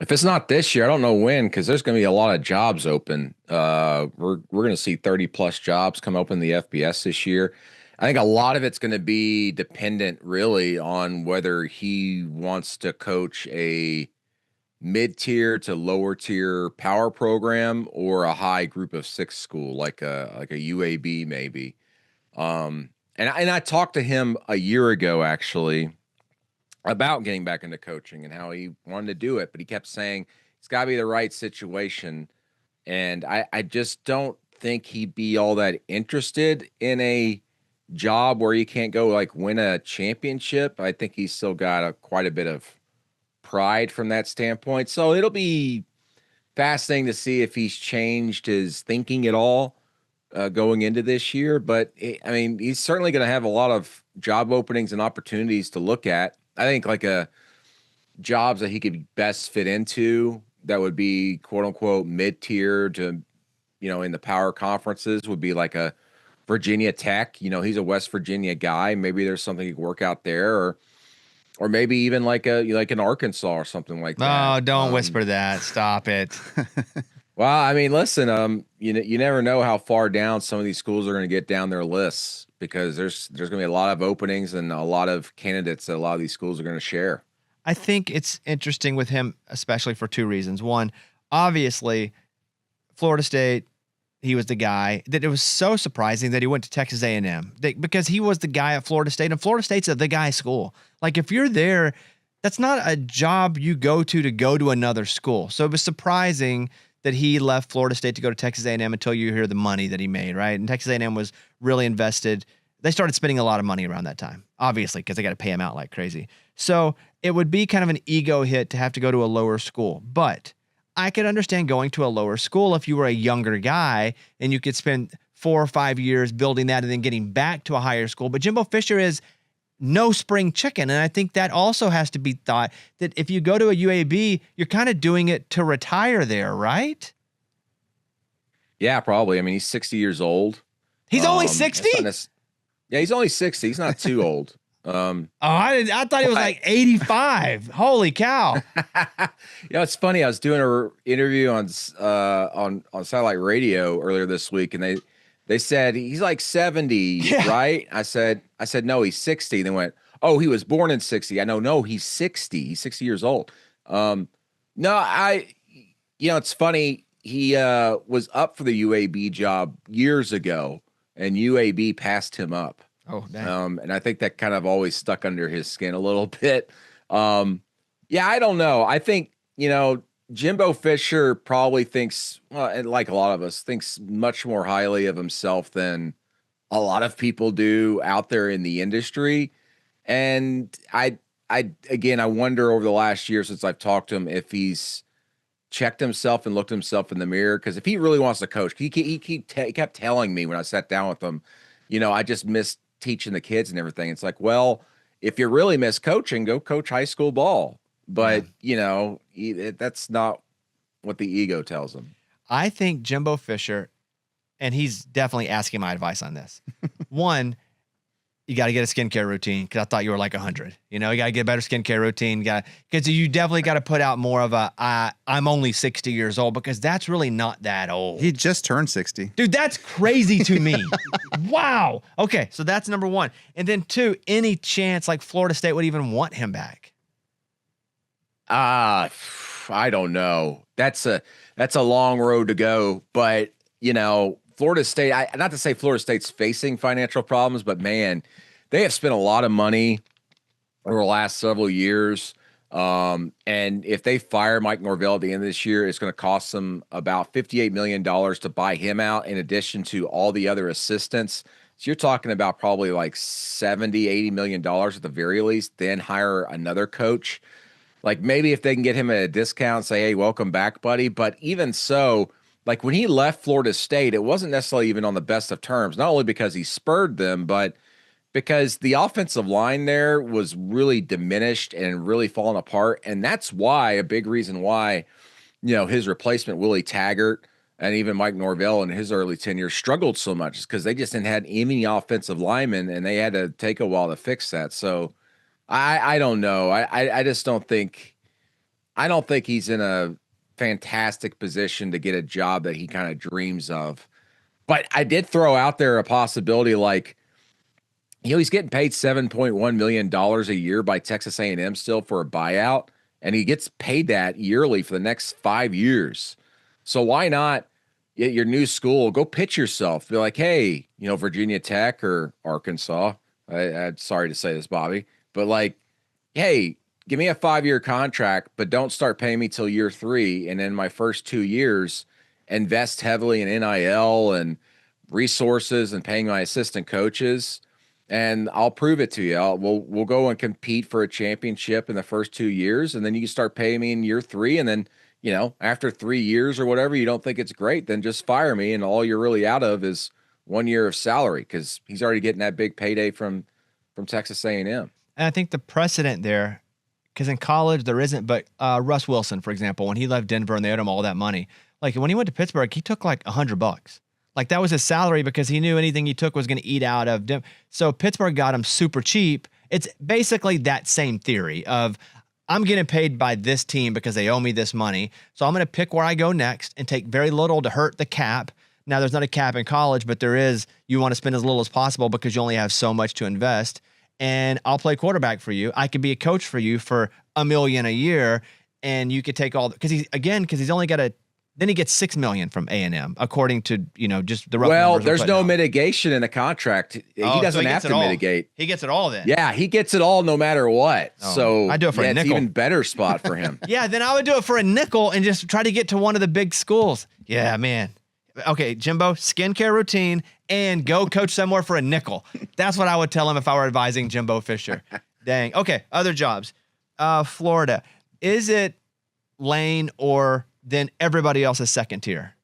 If it's not this year, I don't know when, because there's going to be a lot of jobs open. We're going to see 30-plus jobs come open in the FBS this year. I think a lot of it's going to be dependent really on whether he wants to coach a mid-tier to lower-tier power program or a high group of 6 school, like a UAB maybe. And I talked to him a year ago, actually, about getting back into coaching and how he wanted to do it, but he kept saying it's got to be the right situation. And I just don't think he'd be all that interested in a job where you can't go like win a championship. I think he's still got quite a bit of pride from that standpoint. So it'll be fascinating to see if he's changed his thinking at all going into this year. But he's certainly going to have a lot of job openings and opportunities to look at. I think like jobs that he could best fit into that would be quote unquote mid-tier to, in the power conferences would be like a Virginia Tech. He's a West Virginia guy. Maybe there's something he could work out there, or maybe even like an Arkansas or something like that. Oh, don't whisper that. Stop it. Well, listen, you never know how far down some of these schools are going to get down their lists, because there's going to be a lot of openings and a lot of candidates that a lot of these schools are going to share. I think it's interesting with him, especially for 2 reasons. One, obviously, Florida State, he was the guy that it was so surprising that he went to Texas A&M because he was the guy at Florida State, and Florida State's the guy school. Like if you're there, that's not a job you go to another school. So it was surprising that he left Florida State to go to Texas A&M until you hear the money that he made, right? And Texas A&M was really invested. They started spending a lot of money around that time, obviously, because they got to pay him out like crazy. So it would be kind of an ego hit to have to go to a lower school. But I could understand going to a lower school if you were a younger guy and you could spend 4 or 5 years building that and then getting back to a higher school. But Jimbo Fisher is no spring chicken. And I think that also has to be thought that if you go to a UAB, you're kind of doing it to retire there, right? Yeah, probably. He's 60 years old. He's only 60? Yeah, he's only 60. He's not too old. I thought he was like 85. Holy cow. It's funny. I was doing an interview on satellite radio earlier this week, and they said he's like 70, right? I said no, he's 60. They went, oh, he was born in 60. I know, no, he's 60. He's 60 years old. It's funny. He was up for the UAB job years ago, and UAB passed him up. Oh, dang. And I think that kind of always stuck under his skin a little bit. I don't know. I think, Jimbo Fisher probably thinks, and like a lot of us, thinks much more highly of himself than a lot of people do out there in the industry. And I wonder over the last year since I've talked to him if he's checked himself and looked himself in the mirror. Because if he really wants to coach, he kept telling me when I sat down with him, I just missed teaching the kids and everything. It's like, well, if you really miss coaching, go coach high school ball. But, that's not what the ego tells him. I think Jimbo Fisher, and he's definitely asking my advice on this. One, you got to get a skincare routine, because I thought you were like 100. You got to get a better skincare routine. Because you definitely got to put out more of I'm only 60 years old, because that's really not that old. He just turned 60. Dude, that's crazy to me. Wow. Okay, so that's number 1. And then 2, any chance like Florida State would even want him back? I don't know. That's a long road to go. But, Florida State, not to say Florida State's facing financial problems, but man, they have spent a lot of money over the last several years. And if they fire Mike Norvell at the end of this year, it's going to cost them about $58 million to buy him out, in addition to all the other assistants. So you're talking about probably like $70-80 million at the very least, then hire another coach. Like maybe if they can get him at a discount, say, hey, welcome back, buddy. But even so, like when he left Florida State, it wasn't necessarily even on the best of terms, not only because he spurred them, but because the offensive line there was really diminished and really falling apart. And that's why, a big reason why, his replacement, Willie Taggart, and even Mike Norvell in his early tenure struggled so much, is because they just didn't have any offensive linemen, and they had to take a while to fix that. So I don't know. I just don't think he's in a fantastic position to get a job that he kind of dreams of. But I did throw out there a possibility, like, he's getting paid $7.1 million a year by Texas A&M still for a buyout, and he gets paid that yearly for the next 5 years. So why not at your new school, go pitch yourself, be like, hey, Virginia Tech or Arkansas. I'm sorry to say this, Bobby, but like, hey, give me a 5-year contract, but don't start paying me till year 3. And in my first 2 years, invest heavily in NIL and resources and paying my assistant coaches. And I'll prove it to you. We'll go and compete for a championship in the first 2 years, and then you can start paying me in year 3. And then, after 3 years or whatever, you don't think it's great, then just fire me, and all you're really out of is 1 year of salary, because he's already getting that big payday from Texas A&M. And I think the precedent there, because in college there isn't, but Russ Wilson, for example, when he left Denver and they owed him all that money, like when he went to Pittsburgh, he took like $100. Like that was his salary, because he knew anything he took was going to eat out of Denver. So Pittsburgh got him super cheap. It's basically that same theory of, I'm getting paid by this team because they owe me this money. So I'm going to pick where I go next and take very little to hurt the cap. Now, there's not a cap in college, but there is. You want to spend as little as possible because you only have so much to invest. And I'll play quarterback for you. I could be a coach for you for $1 million a year, and you could take all, because he's only got then he gets $6 million from A&M, according to, just the rough numbers there's no out. mitigation in the contract. He doesn't have to mitigate. He gets it all then. Yeah, he gets it all no matter what. So I do it for a nickel. It's even better spot for him. Yeah, then I would do it for a nickel and just try to get to one of the big schools. Yeah, man. Okay, Jimbo, skincare routine, and go coach somewhere for a nickel. That's what I would tell him if I were advising Jimbo Fisher. Dang. Okay, other jobs. Florida. Is it Lane or then everybody else is second tier?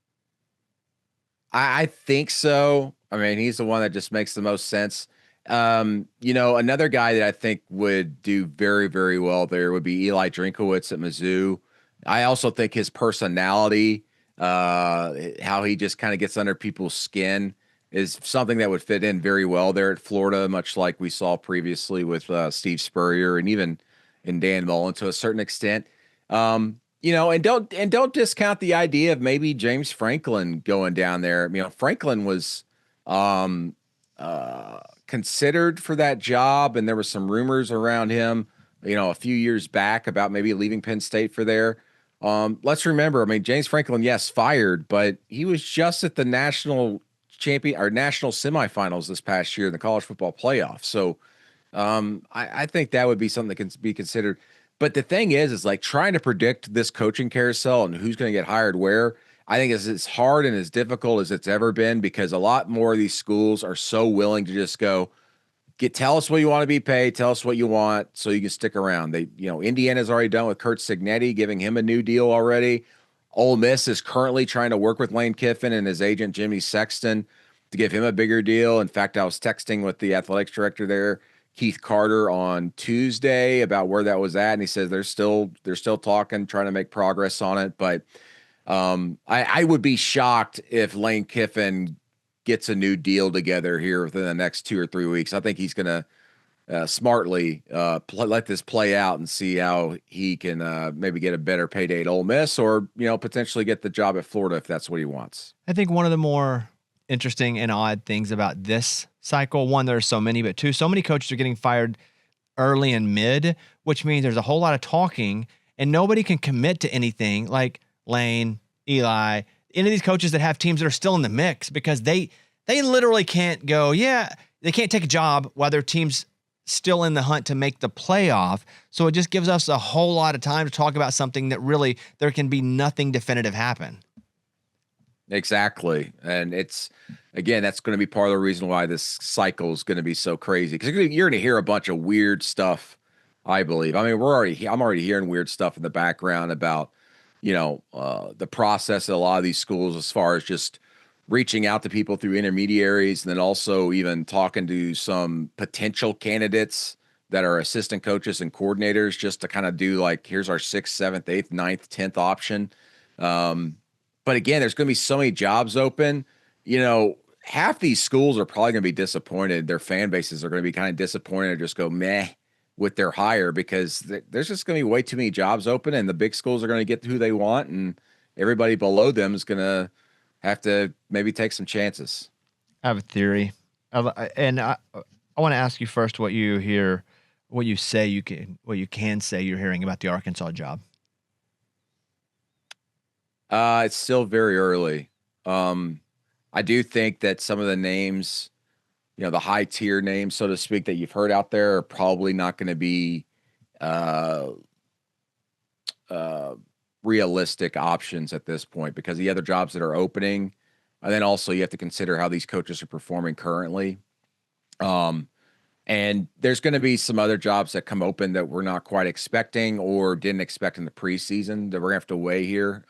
I think so. I mean, he's the one that just makes the most sense. Another guy that I think would do very, very well there would be Eli Drinkowitz at Mizzou. I also think his personality, how he just kind of gets under people's skin, is something that would fit in very well there at Florida, much like we saw previously with Steve Spurrier and even in Dan Mullen to a certain extent. And don't discount the idea of maybe James Franklin going down there. Franklin was considered for that job, and there were some rumors around him, a few years back about maybe leaving Penn State for there. Let's remember, James Franklin, yes, fired, but he was just at the national semifinals this past year in the college football playoff. So I think that would be something that can be considered. But the thing is like trying to predict this coaching carousel and who's going to get hired where, I think is as hard and as difficult as it's ever been, because a lot more of these schools are so willing to just go, tell us what you want to be paid, tell us what you want so you can stick around. Indiana's already done with Kurt Signetti, giving him a new deal already. Ole Miss is currently trying to work with Lane Kiffin and his agent, Jimmy Sexton, to give him a bigger deal. In fact, I was texting with the athletics director there, Keith Carter, on Tuesday about where that was at, and he says they're still talking, trying to make progress on it. But I would be shocked if Lane Kiffin gets a new deal together here within the next 2 or 3 weeks. I think he's going to smartly let this play out and see how he can maybe get a better payday at Ole Miss, or potentially get the job at Florida if that's what he wants. I think one of the more interesting and odd things about this cycle, one, there's so many, but two, so many coaches are getting fired early and mid, which means there's a whole lot of talking and nobody can commit to anything, like Lane, Eli, any of these coaches that have teams that are still in the mix, because they literally can't go, they can't take a job while their team's still in the hunt to make the playoff. So it just gives us a whole lot of time to talk about something that really there can be nothing definitive happen. Exactly. And it's, again, that's going to be part of the reason why this cycle is going to be so crazy, because you're going to hear a bunch of weird stuff, I believe. I mean, I'm already hearing weird stuff in the background about, the process at a lot of these schools as far as just reaching out to people through intermediaries, and then also even talking to some potential candidates that are assistant coaches and coordinators just to kind of do like, here's our 6th, 7th, 8th, 9th, 10th option. But again, there's going to be so many jobs open. Half these schools are probably going to be disappointed. Their fan bases are going to be kind of disappointed or just go meh with their hire, because there's just going to be way too many jobs open, and the big schools are going to get who they want, and everybody below them is going to have to maybe take some chances. I have a theory, and I want to ask you first what you hear, what you can say you're hearing about the Arkansas job. It's still very early. I do think that some of the names, the high tier names, so to speak, that you've heard out there are probably not going to be realistic options at this point, because the other jobs that are opening, and then also you have to consider how these coaches are performing currently. And there's going to be some other jobs that come open that we're not quite expecting or didn't expect in the preseason that we're going to have to weigh here.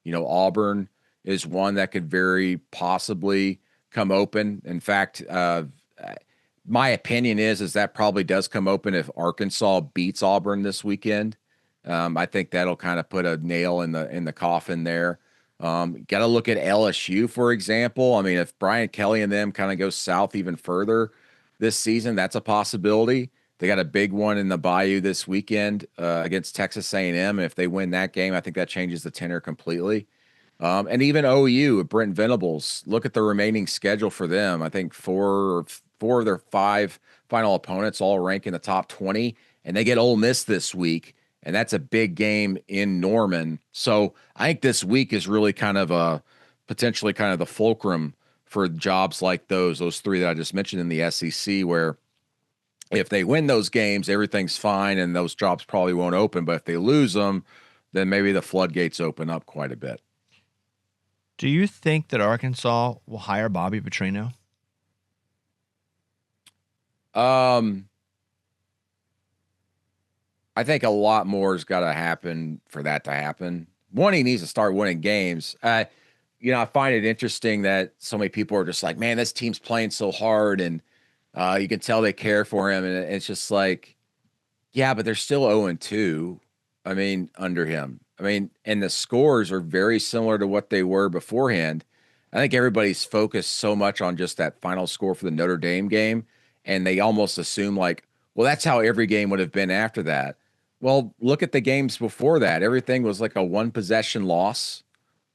Auburn is one that could very possibly come open. In fact, my opinion is that probably does come open if Arkansas beats Auburn this weekend. I think that'll kind of put a nail in the coffin there. Got to look at LSU, for example. I mean, if Brian Kelly and them kind of go south even further this season, that's a possibility. They got a big one in the Bayou this weekend against Texas A&M. And if they win that game, I think that changes the tenor completely. And even OU, Brent Venables, look at the remaining schedule for them. I think four of their 5 final opponents all rank in the top 20, and they get Ole Miss this week, and that's a big game in Norman. So I think this week is really kind of potentially kind of the fulcrum for jobs like those 3 that I just mentioned in the SEC, where if they win those games, everything's fine and those jobs probably won't open. But if they lose them, then maybe the floodgates open up quite a bit. Do you think that Arkansas will hire Bobby Petrino? I think a lot more has got to happen for that to happen. One, he needs to start winning games. I find it interesting that so many people are just like, man, this team's playing so hard, and you can tell they care for him. And it's just like, yeah, but they're still 0-2. I mean, under him. I mean, and the scores are very similar to what they were beforehand. I think everybody's focused so much on just that final score for the Notre Dame game, and they almost assume like, well, that's how every game would have been after that. Well, look at the games before that. Everything was like a 1-possession loss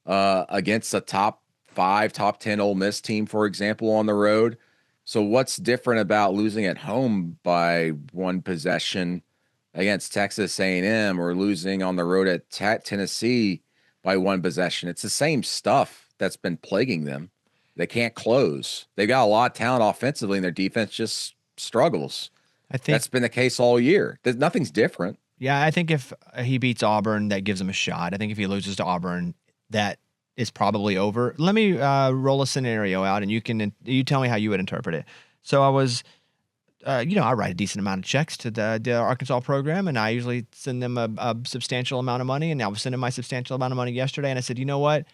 against a top 5, top 10 Ole Miss team, for example, on the road. So what's different about losing at home by 1 possession against Texas A&M or losing on the road at Tennessee by 1 possession? It's the same stuff that's been plaguing them. They can't close. They got a lot of talent offensively, and their defense just struggles. I think that's been the case all year. Nothing's different. Yeah, I think if he beats Auburn, that gives him a shot. I think if he loses to Auburn, that is probably over. Let me roll a scenario out, and you tell me how you would interpret it. So I was, I write a decent amount of checks to the Arkansas program, and I usually send them a substantial amount of money. And I was sending my substantial amount of money yesterday, and I said, you know what?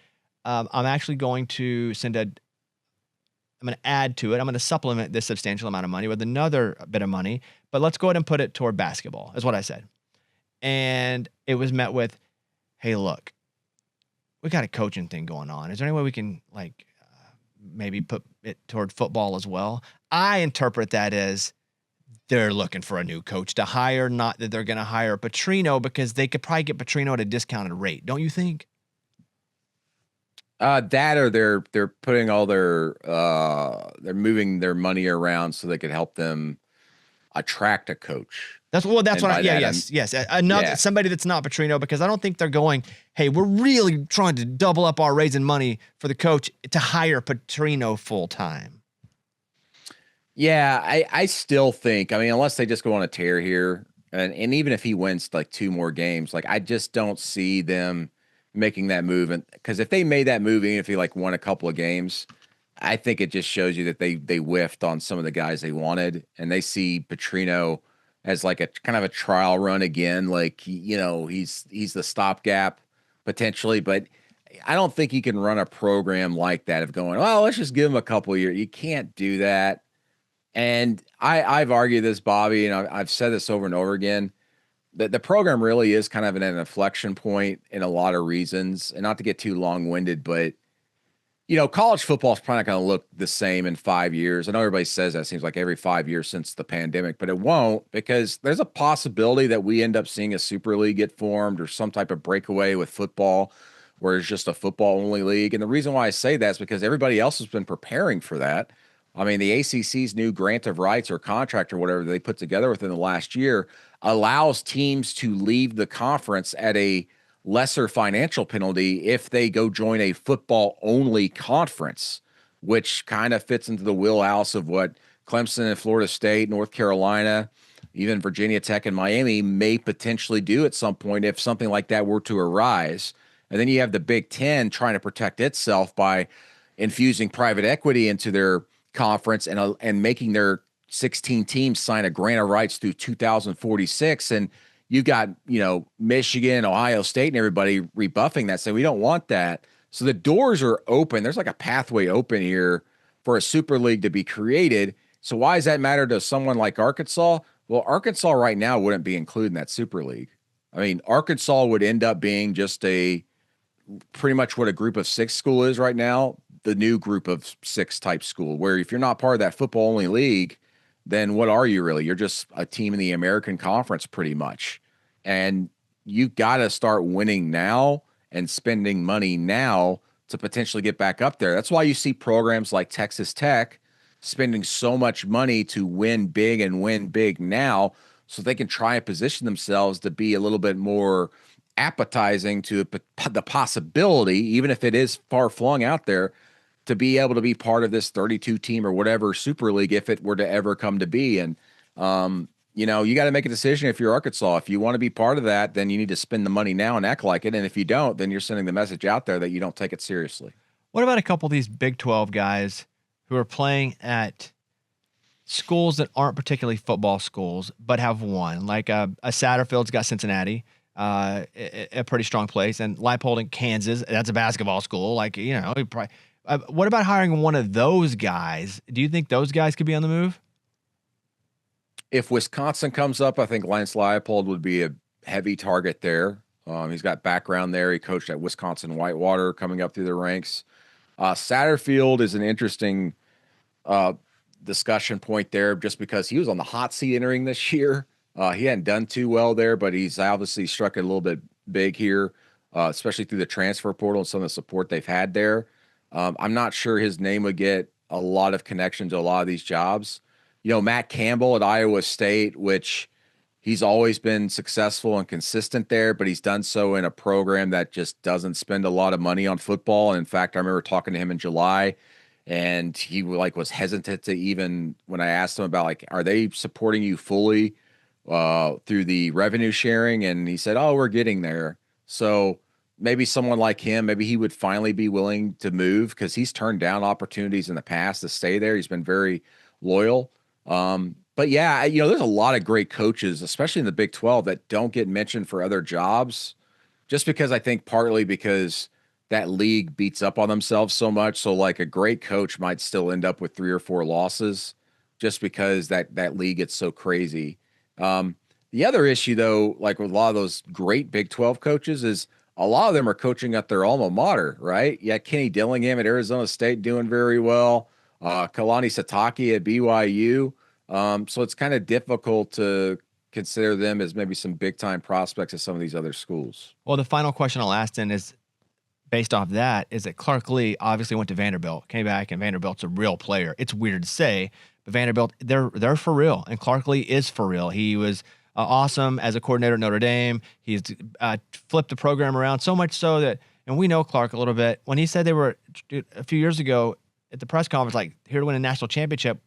I'm actually going to I'm going to add to it. I'm going to supplement this substantial amount of money with another bit of money, but let's go ahead and put it toward basketball, is what I said. And it was met with, hey, look, we got a coaching thing going on. Is there any way we can maybe put it toward football as well? I interpret that as they're looking for a new coach to hire, not that they're going to hire Petrino, because they could probably get Petrino at a discounted rate. Don't you think? That, or they're putting all they're moving their money around so they could help them attract a coach. That's what Another somebody that's not Petrino, because I don't think they're going, hey, we're really trying to double up our raising money for the coach to hire Petrino full time. Yeah, I still think, I mean, unless they just go on a tear here, and even if he wins like 2 more games, like I just don't see them making that move. And because if they made that move, even if he like won a couple of games, I think it just shows you that they whiffed on some of the guys they wanted, and they see Petrino as like a kind of a trial run again. Like he's the stopgap potentially, but I don't think he can run a program like that of going, well, let's just give him a couple of years. You can't do that. And I've argued this, Bobby, and I've said this over and over again, that the program really is kind of an inflection point in a lot of reasons. And not to get too long-winded, but college football is probably not going to look the same in 5 years. I know everybody says that. It seems like every 5 years since the pandemic, but it won't, because there's a possibility that we end up seeing a Super League get formed or some type of breakaway with football where it's just a football-only league. And the reason why I say that is because everybody else has been preparing for that. I mean, the ACC's new grant of rights or contract or whatever they put together within the last year allows teams to leave the conference at a lesser financial penalty if they go join a football-only conference, which kind of fits into the wheelhouse of what Clemson and Florida State, North Carolina, even Virginia Tech and Miami may potentially do at some point if something like that were to arise. And then you have the Big Ten trying to protect itself by infusing private equity into their conference and making their 16 teams sign a grant of rights through 2046. And you've got, Michigan, Ohio State, and everybody rebuffing that, saying we don't want that. So the doors are open. There's like a pathway open here for a Super League to be created. So why does that matter to someone like Arkansas? Well, Arkansas right now wouldn't be included in that Super League. I mean, Arkansas would end up being just pretty much what a group of 6 school is right now, the new group of 6 type school, where if you're not part of that football only league, then what are you really? You're just a team in the American Conference pretty much. And you've got to start winning now and spending money now to potentially get back up there. That's why you see programs like Texas Tech spending so much money to win big and win big now so they can try and position themselves to be a little bit more appetizing to the possibility, even if it is far flung out there, to be able to be part of this 32 team or whatever Super League if it were to ever come to be. And, you got to make a decision if you're Arkansas. If you want to be part of that, then you need to spend the money now and act like it. And if you don't, then you're sending the message out there that you don't take it seriously. What about a couple of these Big 12 guys who are playing at schools that aren't particularly football schools, but have won? Like a Satterfield's got Cincinnati, a pretty strong place, and Leipold in Kansas. That's a basketball school. Like, he probably. What about hiring one of those guys? Do you think those guys could be on the move? If Wisconsin comes up, I think Lance Leipold would be a heavy target there. He's got background there. He coached at Wisconsin Whitewater coming up through the ranks. Satterfield is an interesting discussion point there just because he was on the hot seat entering this year. He hadn't done too well there, but he's obviously struck it a little bit big here, especially through the transfer portal and some of the support they've had there. I'm not sure his name would get a lot of connection to a lot of these jobs. Matt Campbell at Iowa State, which he's always been successful and consistent there, but he's done so in a program that just doesn't spend a lot of money on football. And in fact, I remember talking to him in July, and he was hesitant to even, when I asked him about are they supporting you fully through the revenue sharing? And he said, oh, we're getting there. So maybe someone like him, maybe he would finally be willing to move because he's turned down opportunities in the past to stay there. He's been very loyal. But yeah, there's a lot of great coaches, especially in the Big 12, that don't get mentioned for other jobs just because I think partly because that league beats up on themselves so much. So like a great coach might still end up with 3 or 4 losses just because that league gets so crazy. The other issue though, like with a lot of those great Big 12 coaches is a lot of them are coaching at their alma mater, right? Yeah. Kenny Dillingham at Arizona State doing very well. Kalani Sitake at BYU. So it's kind of difficult to consider them as maybe some big time prospects at some of these other schools. Well, the final question I'll ask then is based off that is that Clark Lee obviously went to Vanderbilt, came back, and Vanderbilt's a real player. It's weird to say, but Vanderbilt, they're for real, and Clark Lee is for real. He was awesome as a coordinator at Notre Dame. He's flipped the program around so much so that, and we know Clark a little bit, when he said they were a few years ago at the press conference, like, here to win a national championship,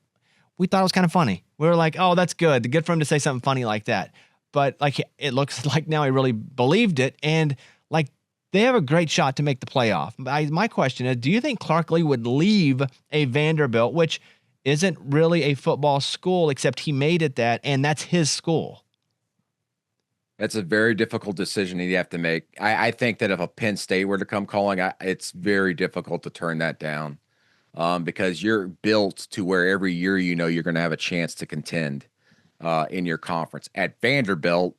we thought it was kind of funny. We were like, oh, that's good. Good for him to say something funny like that. But like, it looks like now he really believed it. And like, they have a great shot to make the playoff. My question is, do you think Clark Lee would leave a Vanderbilt, which isn't really a football school, except he made it that, and that's his school? That's a very difficult decision he'd have to make. I think that if a Penn State were to come calling, it's very difficult to turn that down because you're built to where every year you're going to have a chance to contend in your conference. At Vanderbilt,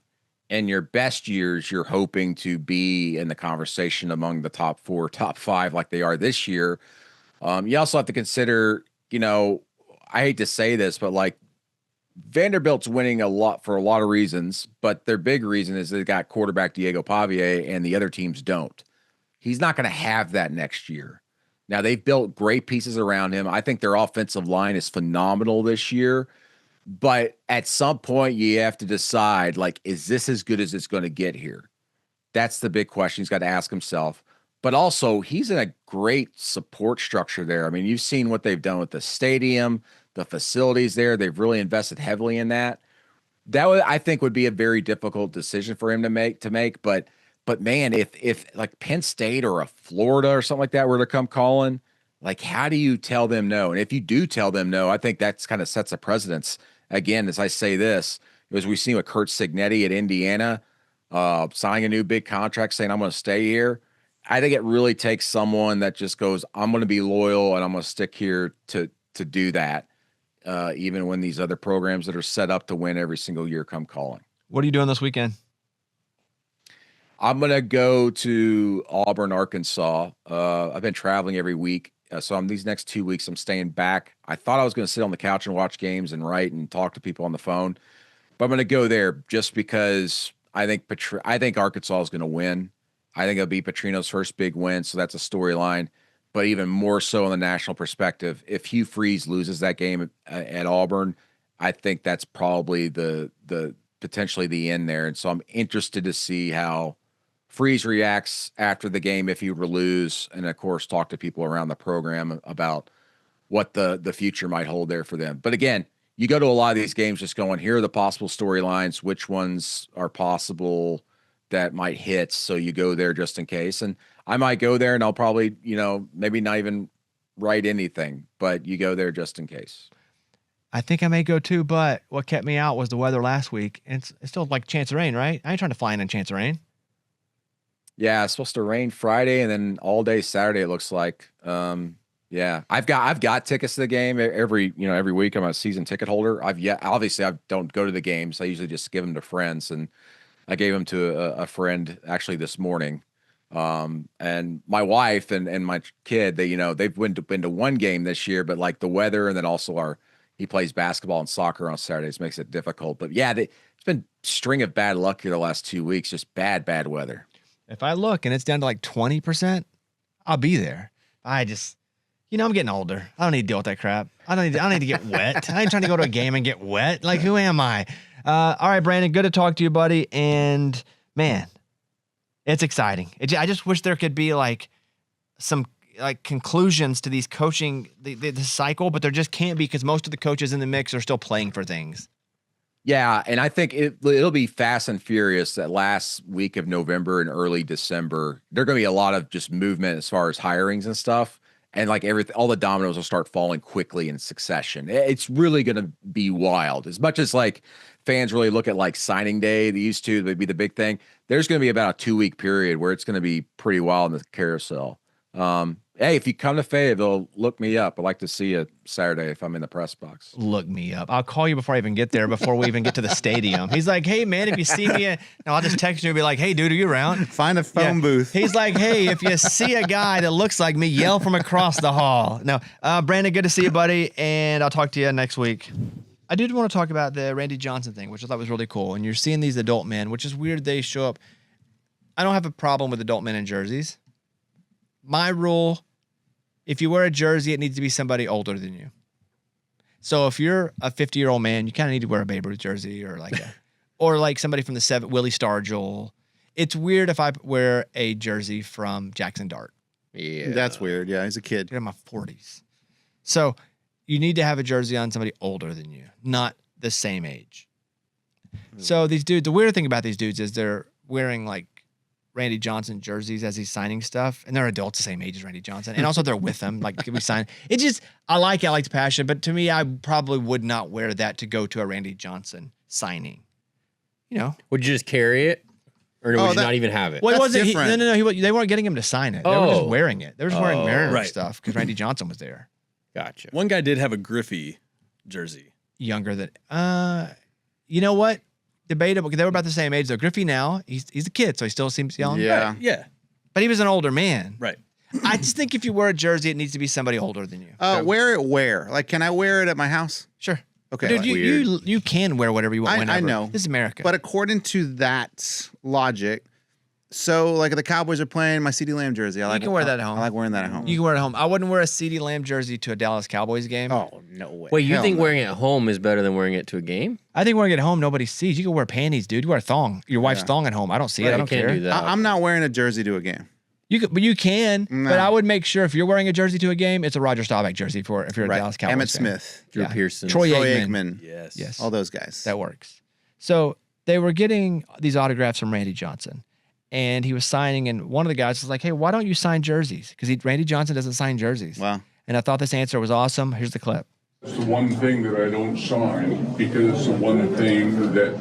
in your best years, you're hoping to be in the conversation among the top 4, top 5 like they are this year. You also have to consider, I hate to say this, but like Vanderbilt's winning a lot for a lot of reasons, but their big reason is they got quarterback Diego Pavia and the other teams don't. He's not going to have that next year. Now, they've built great pieces around him. I think their offensive line is phenomenal this year. But at some point, you have to decide, like, is this as good as it's going to get here? That's the big question he's got to ask himself. But also, he's in a great support structure there. I mean, you've seen what they've done with the stadium, the facilities there. They've really invested heavily in that. That would, I think, would be a very difficult decision for him to make. But man, if like Penn State or a Florida or something like that were to come calling, like, how do you tell them no? And if you do tell them no, I think that's kind of sets a precedence. Again, as I say this, as we've seen with Kurt Cignetti at Indiana, signing a new big contract, saying, I'm going to stay here. I think it really takes someone that just goes, I'm going to be loyal and I'm going to stick here to do that, even when these other programs that are set up to win every single year come calling. What are you doing this weekend? I'm going to go to Auburn, Arkansas. I've been traveling every week. So these next 2 weeks, I'm staying back. I thought I was going to sit on the couch and watch games and write and talk to people on the phone, but I'm going to go there just because I think Arkansas is going to win. I think it'll be Petrino's first big win, so that's a storyline. But even more so in the national perspective, if Hugh Freeze loses that game at Auburn, I think that's probably the potentially the end there. And so I'm interested to see how Freeze reacts after the game if he were to lose, and of course talk to people around the program about what the future might hold there for them. But again, you go to a lot of these games just going, here are the possible storylines, which ones are possible that might hit, so you go there just in case. And I might go there and I'll probably, maybe not even write anything, but you go there just in case. I think I may go too, but what kept me out was the weather last week. And it's still like chance of rain, right? I ain't trying to fly in a chance of rain. Yeah, it's supposed to rain Friday and then all day Saturday, it looks like. Yeah, I've got tickets to the game every week. I'm a season ticket holder. Obviously I don't go to the games. I usually just give them to friends, and I gave them to a friend actually this morning. And my wife and my kid, they've been to one game this year, but like the weather and then also he plays basketball and soccer on Saturdays makes it difficult. But yeah, it's been a string of bad luck here the last 2 weeks, just bad weather. If I look and it's down to like 20%, I'll be there. I just, I'm getting older. I don't need to deal with that crap. I don't need to get wet. I ain't trying to go to a game and get wet. Like, who am I? All right, Brandon, good to talk to you, buddy. And man, it's exciting. I just wish there could be like some like conclusions to these coaching, the cycle, but there just can't be because most of the coaches in the mix are still playing for things. Yeah, and I think it'll be fast and furious that last week of November and early December. There's going to be a lot of just movement as far as hirings and stuff. And like all the dominoes will start falling quickly in succession. It's really going to be wild. As much as like fans really look at like signing day, they used to, they'd be the big thing. There's going to be about a 2-week period where it's going to be pretty wild in the carousel. Hey, if you come to Fayetteville, look me up. I'd like to see you Saturday if I'm in the press box. Look me up. I'll call you before I even get there, before we even get to the stadium. He's like, hey, man, if you see me, no, I'll just text you and be like, hey, dude, are you around? Find a phone booth. He's like, hey, if you see a guy that looks like me, yell from across the hall. No, Brandon, good to see you, buddy, and I'll talk to you next week. I did want to talk about the Randy Johnson thing, which I thought was really cool. And you're seeing these adult men, which is weird they show up. I don't have a problem with adult men in jerseys. My rule, if you wear a jersey, it needs to be somebody older than you. So if you're a 50-year-old man, you kind of need to wear a Babe Ruth jersey or like somebody from the Willie Stargell. It's weird if I wear a jersey from Jackson Dart. Yeah. That's weird. Yeah, he's a kid. Dude, I'm in my 40s. So you need to have a jersey on somebody older than you, not the same age. So these dudes, the weird thing about these dudes is they're wearing like Randy Johnson jerseys as he's signing stuff, and they're adults the same age as Randy Johnson, and also they're with him. Like, we sign it. Just I like the passion, but to me, I probably would not wear that to go to a Randy Johnson signing. You know, Would you just carry it, or would you not even have it? well, it That's wasn't. different. No. They weren't getting him to sign it. They were just Oh. wearing it. They were just wearing Mariner right. stuff because Randy Johnson was there. Gotcha. One guy did have a Griffey jersey. Younger than, you know what? Debatable. They were about the same age though. Griffey now, he's a kid, so he still seems young. Yeah. Right, yeah. But he was an older man. Right. I just think if you wear a jersey, it needs to be somebody older than you. Wear it where? Like, can I wear it at my house? Sure. Okay. Dude, like- you can wear whatever you want I whenever. know. This is America. But according to that logic, so like the Cowboys are playing my CeeDee Lamb jersey. I like can wear that at home. I like wearing that at home. you can wear it at home. I wouldn't wear a CeeDee Lamb jersey to a Dallas Cowboys game. Oh no way. Wait, you Hell think no. wearing it at home is better than wearing it to a game? I think wearing it at home, nobody sees. You can wear panties, dude. You wear a thong. Your wife's thong at home. I don't see it. I you don't can't care. do that. I'm not wearing a jersey to a game. You could, but you can. No. But I would make sure if you're wearing a jersey to a game, it's a Roger Staubach jersey if you're a Dallas Cowboys Emmett fan. Smith, Drew Yeah. Pearson. Troy Troy Aikman. Aikman, Yes. Yes. all those guys. That works. So they were getting these autographs from Randy Johnson, and he was signing. And one of the guys was like, "Hey, why don't you sign jerseys? Because Randy Johnson doesn't sign jerseys." Wow. And I thought this answer was awesome. Here's the clip. It's the one thing that I don't sign because it's the one thing that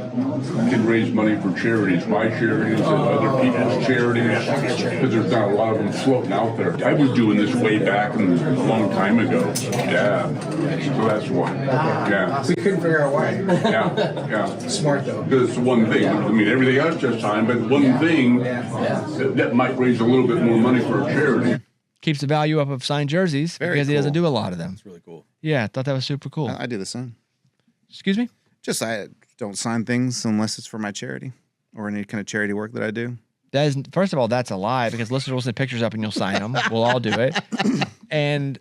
can raise money for charities, my charities and other people's charities, because there's not a lot of them floating out there. I was doing this way back a long time ago. Yeah. So that's why. Yeah. We couldn't figure out why. Yeah. Smart though. Because it's the one thing. I mean, everything else just signed, but one thing that might raise a little bit more money for a charity. Keeps the value up of signed jerseys Very because he doesn't cool. do a lot of them. It's really cool. Yeah, I thought that was super cool. I do the same. Excuse me? Just I don't sign things unless it's for my charity or any kind of charity work that I do. That is, first of all, that's a lie because listeners will send pictures up and you'll sign them. We'll all do it. And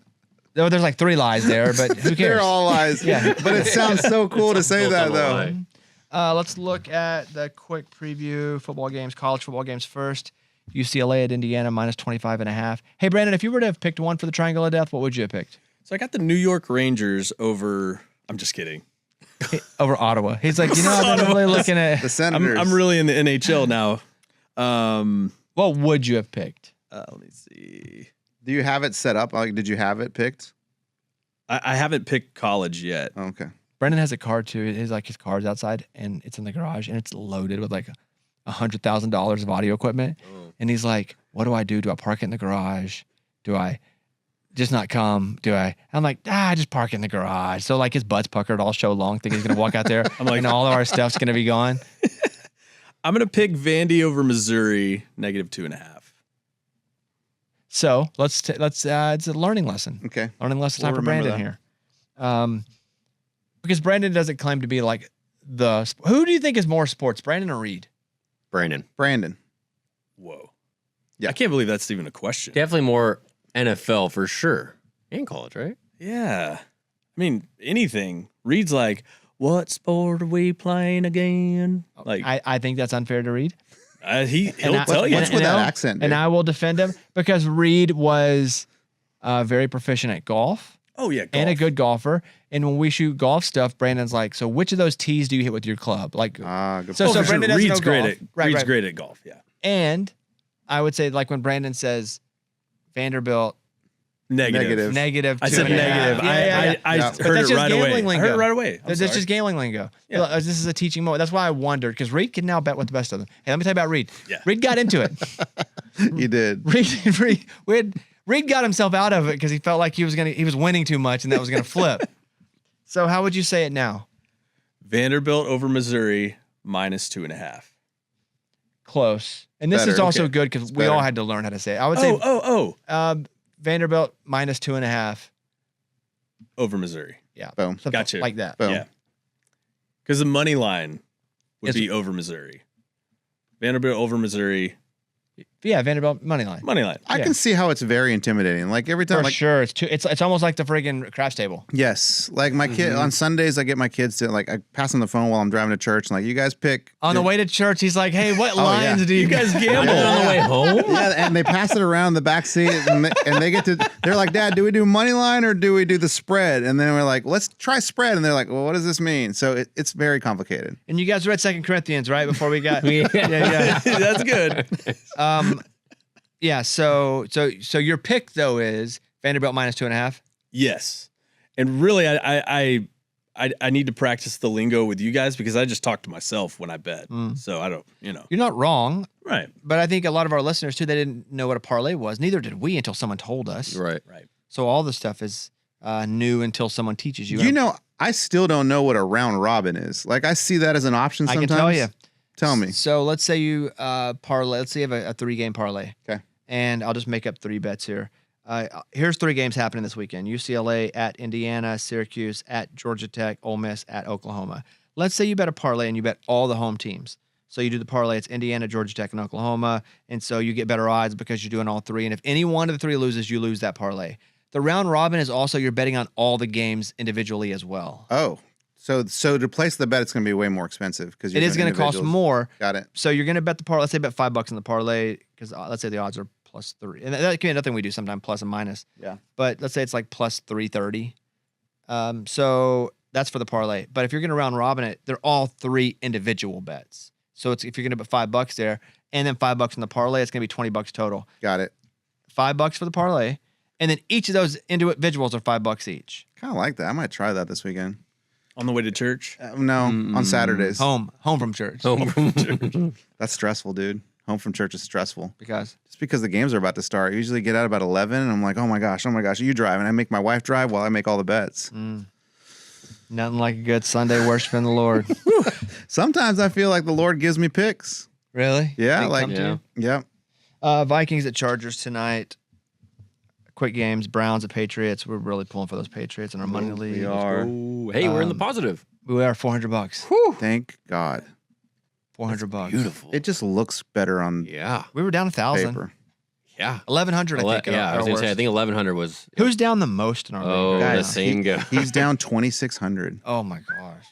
there's like 3 lies there, but who cares? They're all lies. Yeah. But it sounds so cool to say that though. Let's look at the quick preview football games, college football games first. UCLA at Indiana minus 25.5. Hey, Brandon, if you were to have picked one for the Triangle of Death, what would you have picked? So I got the New York Rangers over. I'm just kidding. Over Ottawa. He's like, I've been really looking at. The Senators. I'm really in the NHL now. What would you have picked? Let me see. Do you have it set up? Like, did you have it picked? I haven't picked college yet. Okay. Brendan has a car too. His car's outside and it's in the garage and it's loaded with like $100,000 of audio equipment. And he's like, what do I do? Do I park it in the garage? Do I just not come? Do I? I'm like, just park it in the garage. So like his butt's puckered all show long, thinking he's gonna walk out there. I'm like, and all of our stuff's gonna be gone. I'm gonna pick Vandy over Missouri, -2.5. So let's it's a learning lesson. Okay. Learning lesson We'll time for remember Brandon here. Because Brandon doesn't claim to be like who do you think is more sports, Brandon or Reed? Brandon. Whoa. Yeah. I can't believe that's even a question. Definitely more NFL for sure. And college, right? Yeah. I mean, anything. Reed's like, what sport are we playing again? Like, I think that's unfair to Reed. he'll And tell you. What's with that accent, And dude? I will defend him because Reed was very proficient at golf Oh, yeah. and a golf. good golfer. And when we shoot golf stuff, Brandon's like, so which of those tees do you hit with your club? Like, Good So- Oh, so for sure. Brandon doesn't Reed's know great golf. at Right, Reed's right. great at golf. Yeah. and I would say like when Brandon says Vanderbilt Negative. negative. I said 2.5. negative. Yeah. I Yeah. But heard that's it just right away. gambling I heard it lingo. right away. I'm That's sorry. just gambling lingo. Yeah. Look, this is a teaching moment. That's why I wondered because Reed can now bet with the best of them. Hey, let me tell you about Reed. Yeah. Reed got into it. You did. Reed got himself out of it because he felt like he was winning too much and that was gonna flip. So how would you say it now? Vanderbilt over Missouri -2.5. Close. And this is Better, also okay. good because we better. all had to learn how to say it. I would say Vanderbilt -2.5. Over Missouri. Yeah. Boom. Something Gotcha. like that. Boom. Yeah. Because the money line would Is- be over Missouri. Vanderbilt over Missouri. Yeah, Vanderbilt money line. Money line. I can see how it's very intimidating. Like every time, For like sure. It's almost like the friggin' craps table. yes, like my kid on Sundays, I get my kids to like I pass them the phone while I'm driving to church, and like you guys pick On the way to church, he's like, "Hey, what lines do you guys gamble On the way home? Yeah, and they pass it around the back seat, and they get to. They're like, "Dad, do we do money line or do we do the spread?" And then we're like, "Let's try spread." And they're like, "Well, what does this mean?" So it's very complicated. And you guys read 2 Corinthians, right? Before we got Yeah. yeah. That's good. Yeah, so your pick though is Vanderbilt minus 2.5. Yes. And really, I need to practice the lingo with you guys because I just talk to myself when I bet. So I don't, You're not wrong, Right. but I think a lot of our listeners too, they didn't know what a parlay was. Neither did we until someone told us. Right. So all the stuff is new until someone teaches you. You know, I still don't know what a round robin is. Like I see that as an option. I Sometimes. can tell you. Tell me. So let's say you parlay. Let's say you have a 3-game parlay. Okay. And I'll just make up 3 bets here. Here's 3 games happening this weekend: UCLA at Indiana, Syracuse at Georgia Tech, Ole Miss at Oklahoma. Let's say you bet a parlay and you bet all the home teams. So you do the parlay, it's Indiana, Georgia Tech, and Oklahoma. And so you get better odds because you're doing all 3. And if any one of the 3 loses, you lose that parlay. The round robin is also you're betting on all the games individually as well. Oh, so to place the bet, it's going to be way more expensive because It is going to cost more. Got it. So you're going to bet the parlay. Let's say bet $5 on the parlay because let's say the odds are +3, and that can be nothing we do sometimes plus and minus. Yeah. But let's say it's like +330. So that's for the parlay. But if you're going to round robin it, they're all 3 individual bets. So it's if you're going to bet $5 there and then $5 on the parlay, it's going to be $20 total. Got it. $5 for the parlay, and then each of those individuals are $5 each. Kind of like that. I might try that this weekend. On the way to church. No, on Saturdays. Home from church. That's stressful, dude. Home from church is stressful. Because Just because the games are about to start. I usually get out about 11, and I'm like, oh my gosh, you drive. And I make my wife drive while I make all the bets. nothing like a good Sunday worshiping the Lord. Sometimes I feel like the Lord gives me picks. Really? Yeah, They like, come to you? yeah. Vikings at Chargers tonight. Quick games. Browns at Patriots. We're really pulling for those Patriots in our money league. We are. Ooh, hey, we're in the positive. We are $400. Thank God. $400. Beautiful. It just looks better on Yeah. We were down 1,000. paper. Yeah. 1,100. I think. Yeah, I was going to say, I think 1,100 was. Who's down the most in our Oh, league? right the now? saying go. He's down 2,600. Oh my gosh.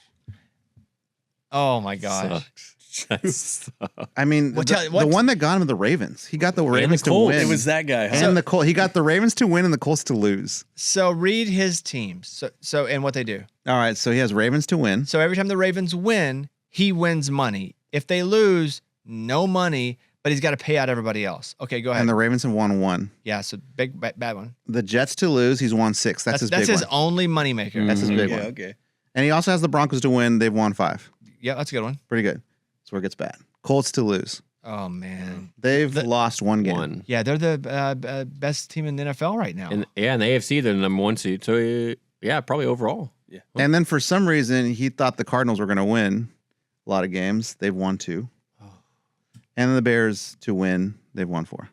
Oh my gosh. Sucks. I mean, Well, the what- one that got him the Ravens. He got the Ravens to Colts. win. It was that guy. Huh? and the Colts. He got the Ravens to win and the Colts to lose. So read his teams. So and what they do. All right, so he has Ravens to win. So every time the Ravens win, he wins money. If they lose, no money, but he's got to pay out everybody else. Okay, go ahead. And the Ravens have won 1. Yeah, so big bad one. The Jets to lose, he's won 6. That's his big his one. only moneymaker. That's his big Yeah, one. okay. And he also has the Broncos to win. They've won 5. Yeah, that's a good one. Pretty good. That's where it gets bad. Colts to lose. Oh man. They've lost 1 game. One. Yeah, they're the best team in the NFL right now. And yeah, in the AFC, they're the number 1 seed. So yeah, probably overall. Yeah. And then for some reason, he thought the Cardinals were going to win a lot of games. They've won 2. And then the Bears to win. They've won 4.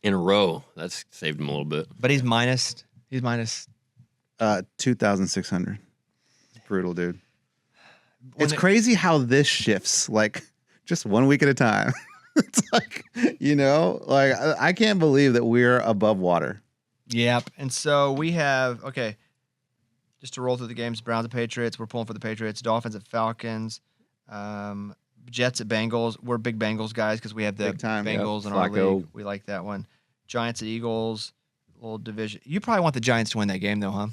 In a row. That's saved him a little bit. But he's minus 2,600. Brutal, dude. When It's it- crazy how this shifts, like just 1 week at a time. It's like, like I can't believe that we're above water. Yep. And so we have just to roll through the games, Browns and Patriots. We're pulling for the Patriots. Dolphins at Falcons. Jets at Bengals. We're big Bengals guys because we have the Big time. Bengals Yep. in our Flacco. league. We like that one. Giants at Eagles. Little division. You probably want the Giants to win that game though, huh?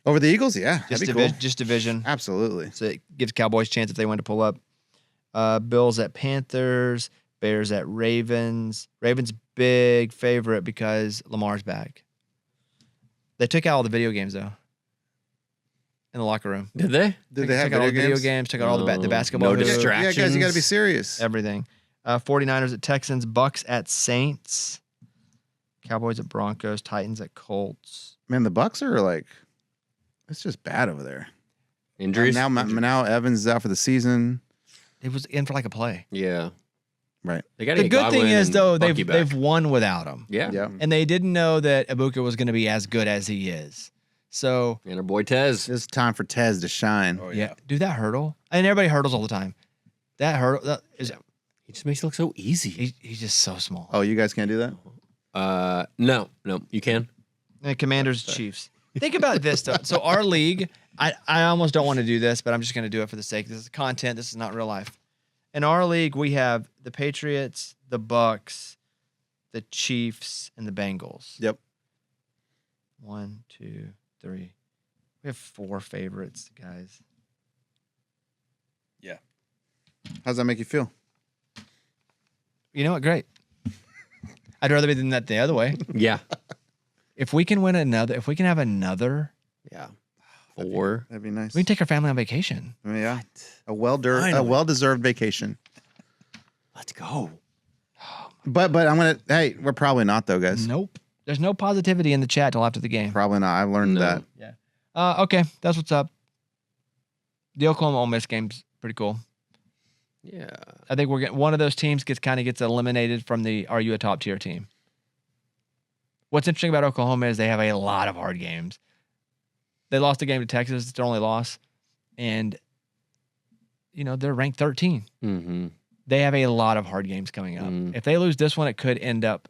Over the Eagles, yeah. Just, That'd be cool. just division. Absolutely. So it gives Cowboys a chance if they want to pull up. Bills at Panthers. Bears at Ravens. Ravens big favorite because Lamar's back. They took out all the video games though. In the locker room. Did they? Did they have took out all the video games? games? Took out all the No basketball. no hoops, distraction. Yeah, guys, you got to be serious. everything. 49ers at Texans. Bucks at Saints. Cowboys at Broncos. Titans at Colts. Man, the Bucks are like, it's just bad over there. Injuries? Now Evans is out for the season. It was in for like a play. Yeah. Right. They got to The get good thing Godwin is and though Bucky back. they've won without him, Yeah. Yeah. and they didn't know that Ibuka was going to be as good as he is. So And our boy Tez. It's time for Tez to shine. Oh, yeah, dude, that hurdle. And everybody hurdles all the time. That hurdle that is He just makes it look so easy. He's just so small. Oh, you guys can't do that? No, you can. And Commanders, Chiefs. Think about this though. So our league, I almost don't want to do this, but I'm just going to do it for the sake. This is content. This is not real life. In our league, we have the Patriots, the Bucks, the Chiefs, and the Bengals. Yep. 1, 2, 3. We have 4 favorites, guys. Yeah. How's that make you feel? You know what? Great. I'd rather be than that the other way. Yeah. If we can have another, Yeah. 4. That'd be nice. we can take our family on vacation. I mean, yeah. A well-deserved vacation. Let's go. But hey, we're probably not though, guys. Nope. There's no positivity in the chat till after the game. Probably not. I've learned that. Yeah. Okay, that's what's up. The Oklahoma Ole Miss game's pretty cool. Yeah. I think we're getting one of those teams gets eliminated from the are you a top tier team? What's interesting about Oklahoma is they have a lot of hard games. They lost a game to Texas, it's their only loss. And they're ranked 13. Mm-hmm. They have a lot of hard games coming up. If they lose this one, it could end up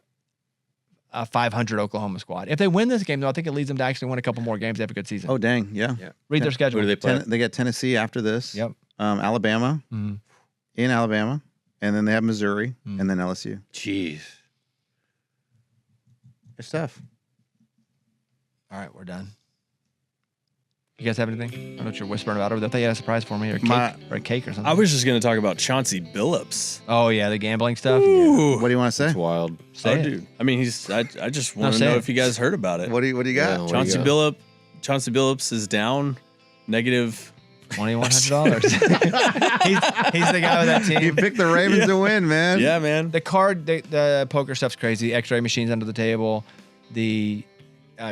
a 500 Oklahoma squad. If they win this game, though, I think it leads them to actually win a couple more games. They have a good season. Oh, dang. Yeah. Read their schedule. Who do they play? They get Tennessee after this. Yep. Alabama. Mhm. In Alabama. And then they have Missouri. And then LSU. Jeez. It's tough. All right, we're done. You guys have anything? I don't know what you're whispering about over there. I thought you had a surprise for me or a cake or something. I was just going to talk about Chauncey Billups. Oh, yeah, the gambling stuff. Ooh. What do you want to say? It's wild. Say it. Dude. I mean, I just want to say know it. if you guys heard about it. What do you got? Yeah. Chauncey Billups is down negative. $2,100. he's the guy with that team. You picked the Ravens to win, man. Yeah, man. The poker stuff's crazy. X-ray machines under the table, the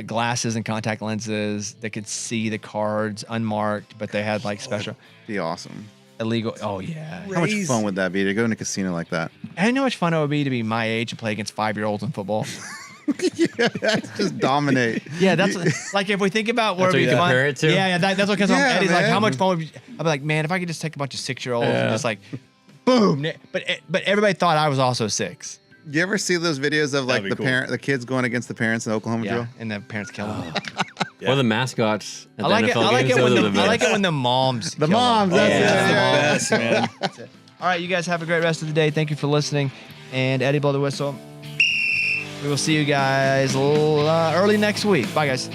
glasses and contact lenses that could see the cards unmarked, but they had like special Be awesome. illegal. Oh yeah. How much fun would that be to go in a casino like that? I know how much fun it would be to be my age and play against 5-year-olds in football. Just dominate. Yeah, that's like if we think about where That's what we you come on. compare it to? Yeah, that's what comes on. Yeah, Eddie's like, man. how much fun would be? I'd be like, man, if I could just take a bunch of 6-year-olds and just like, boom. But everybody thought I was also 6. You ever see those videos of like That'd be the kids going against the parents in Oklahoma Yeah, drill? and the parents kill them. Or the mascots at I the like it. NFL I like games. it when Those are the I like it best. when the moms. The kill moms. them. That's Yeah, it. it's the best, man. All right, you guys have a great rest of the day. Thank you for listening, and Eddie, blow the whistle. We will see you guys early next week. Bye, guys.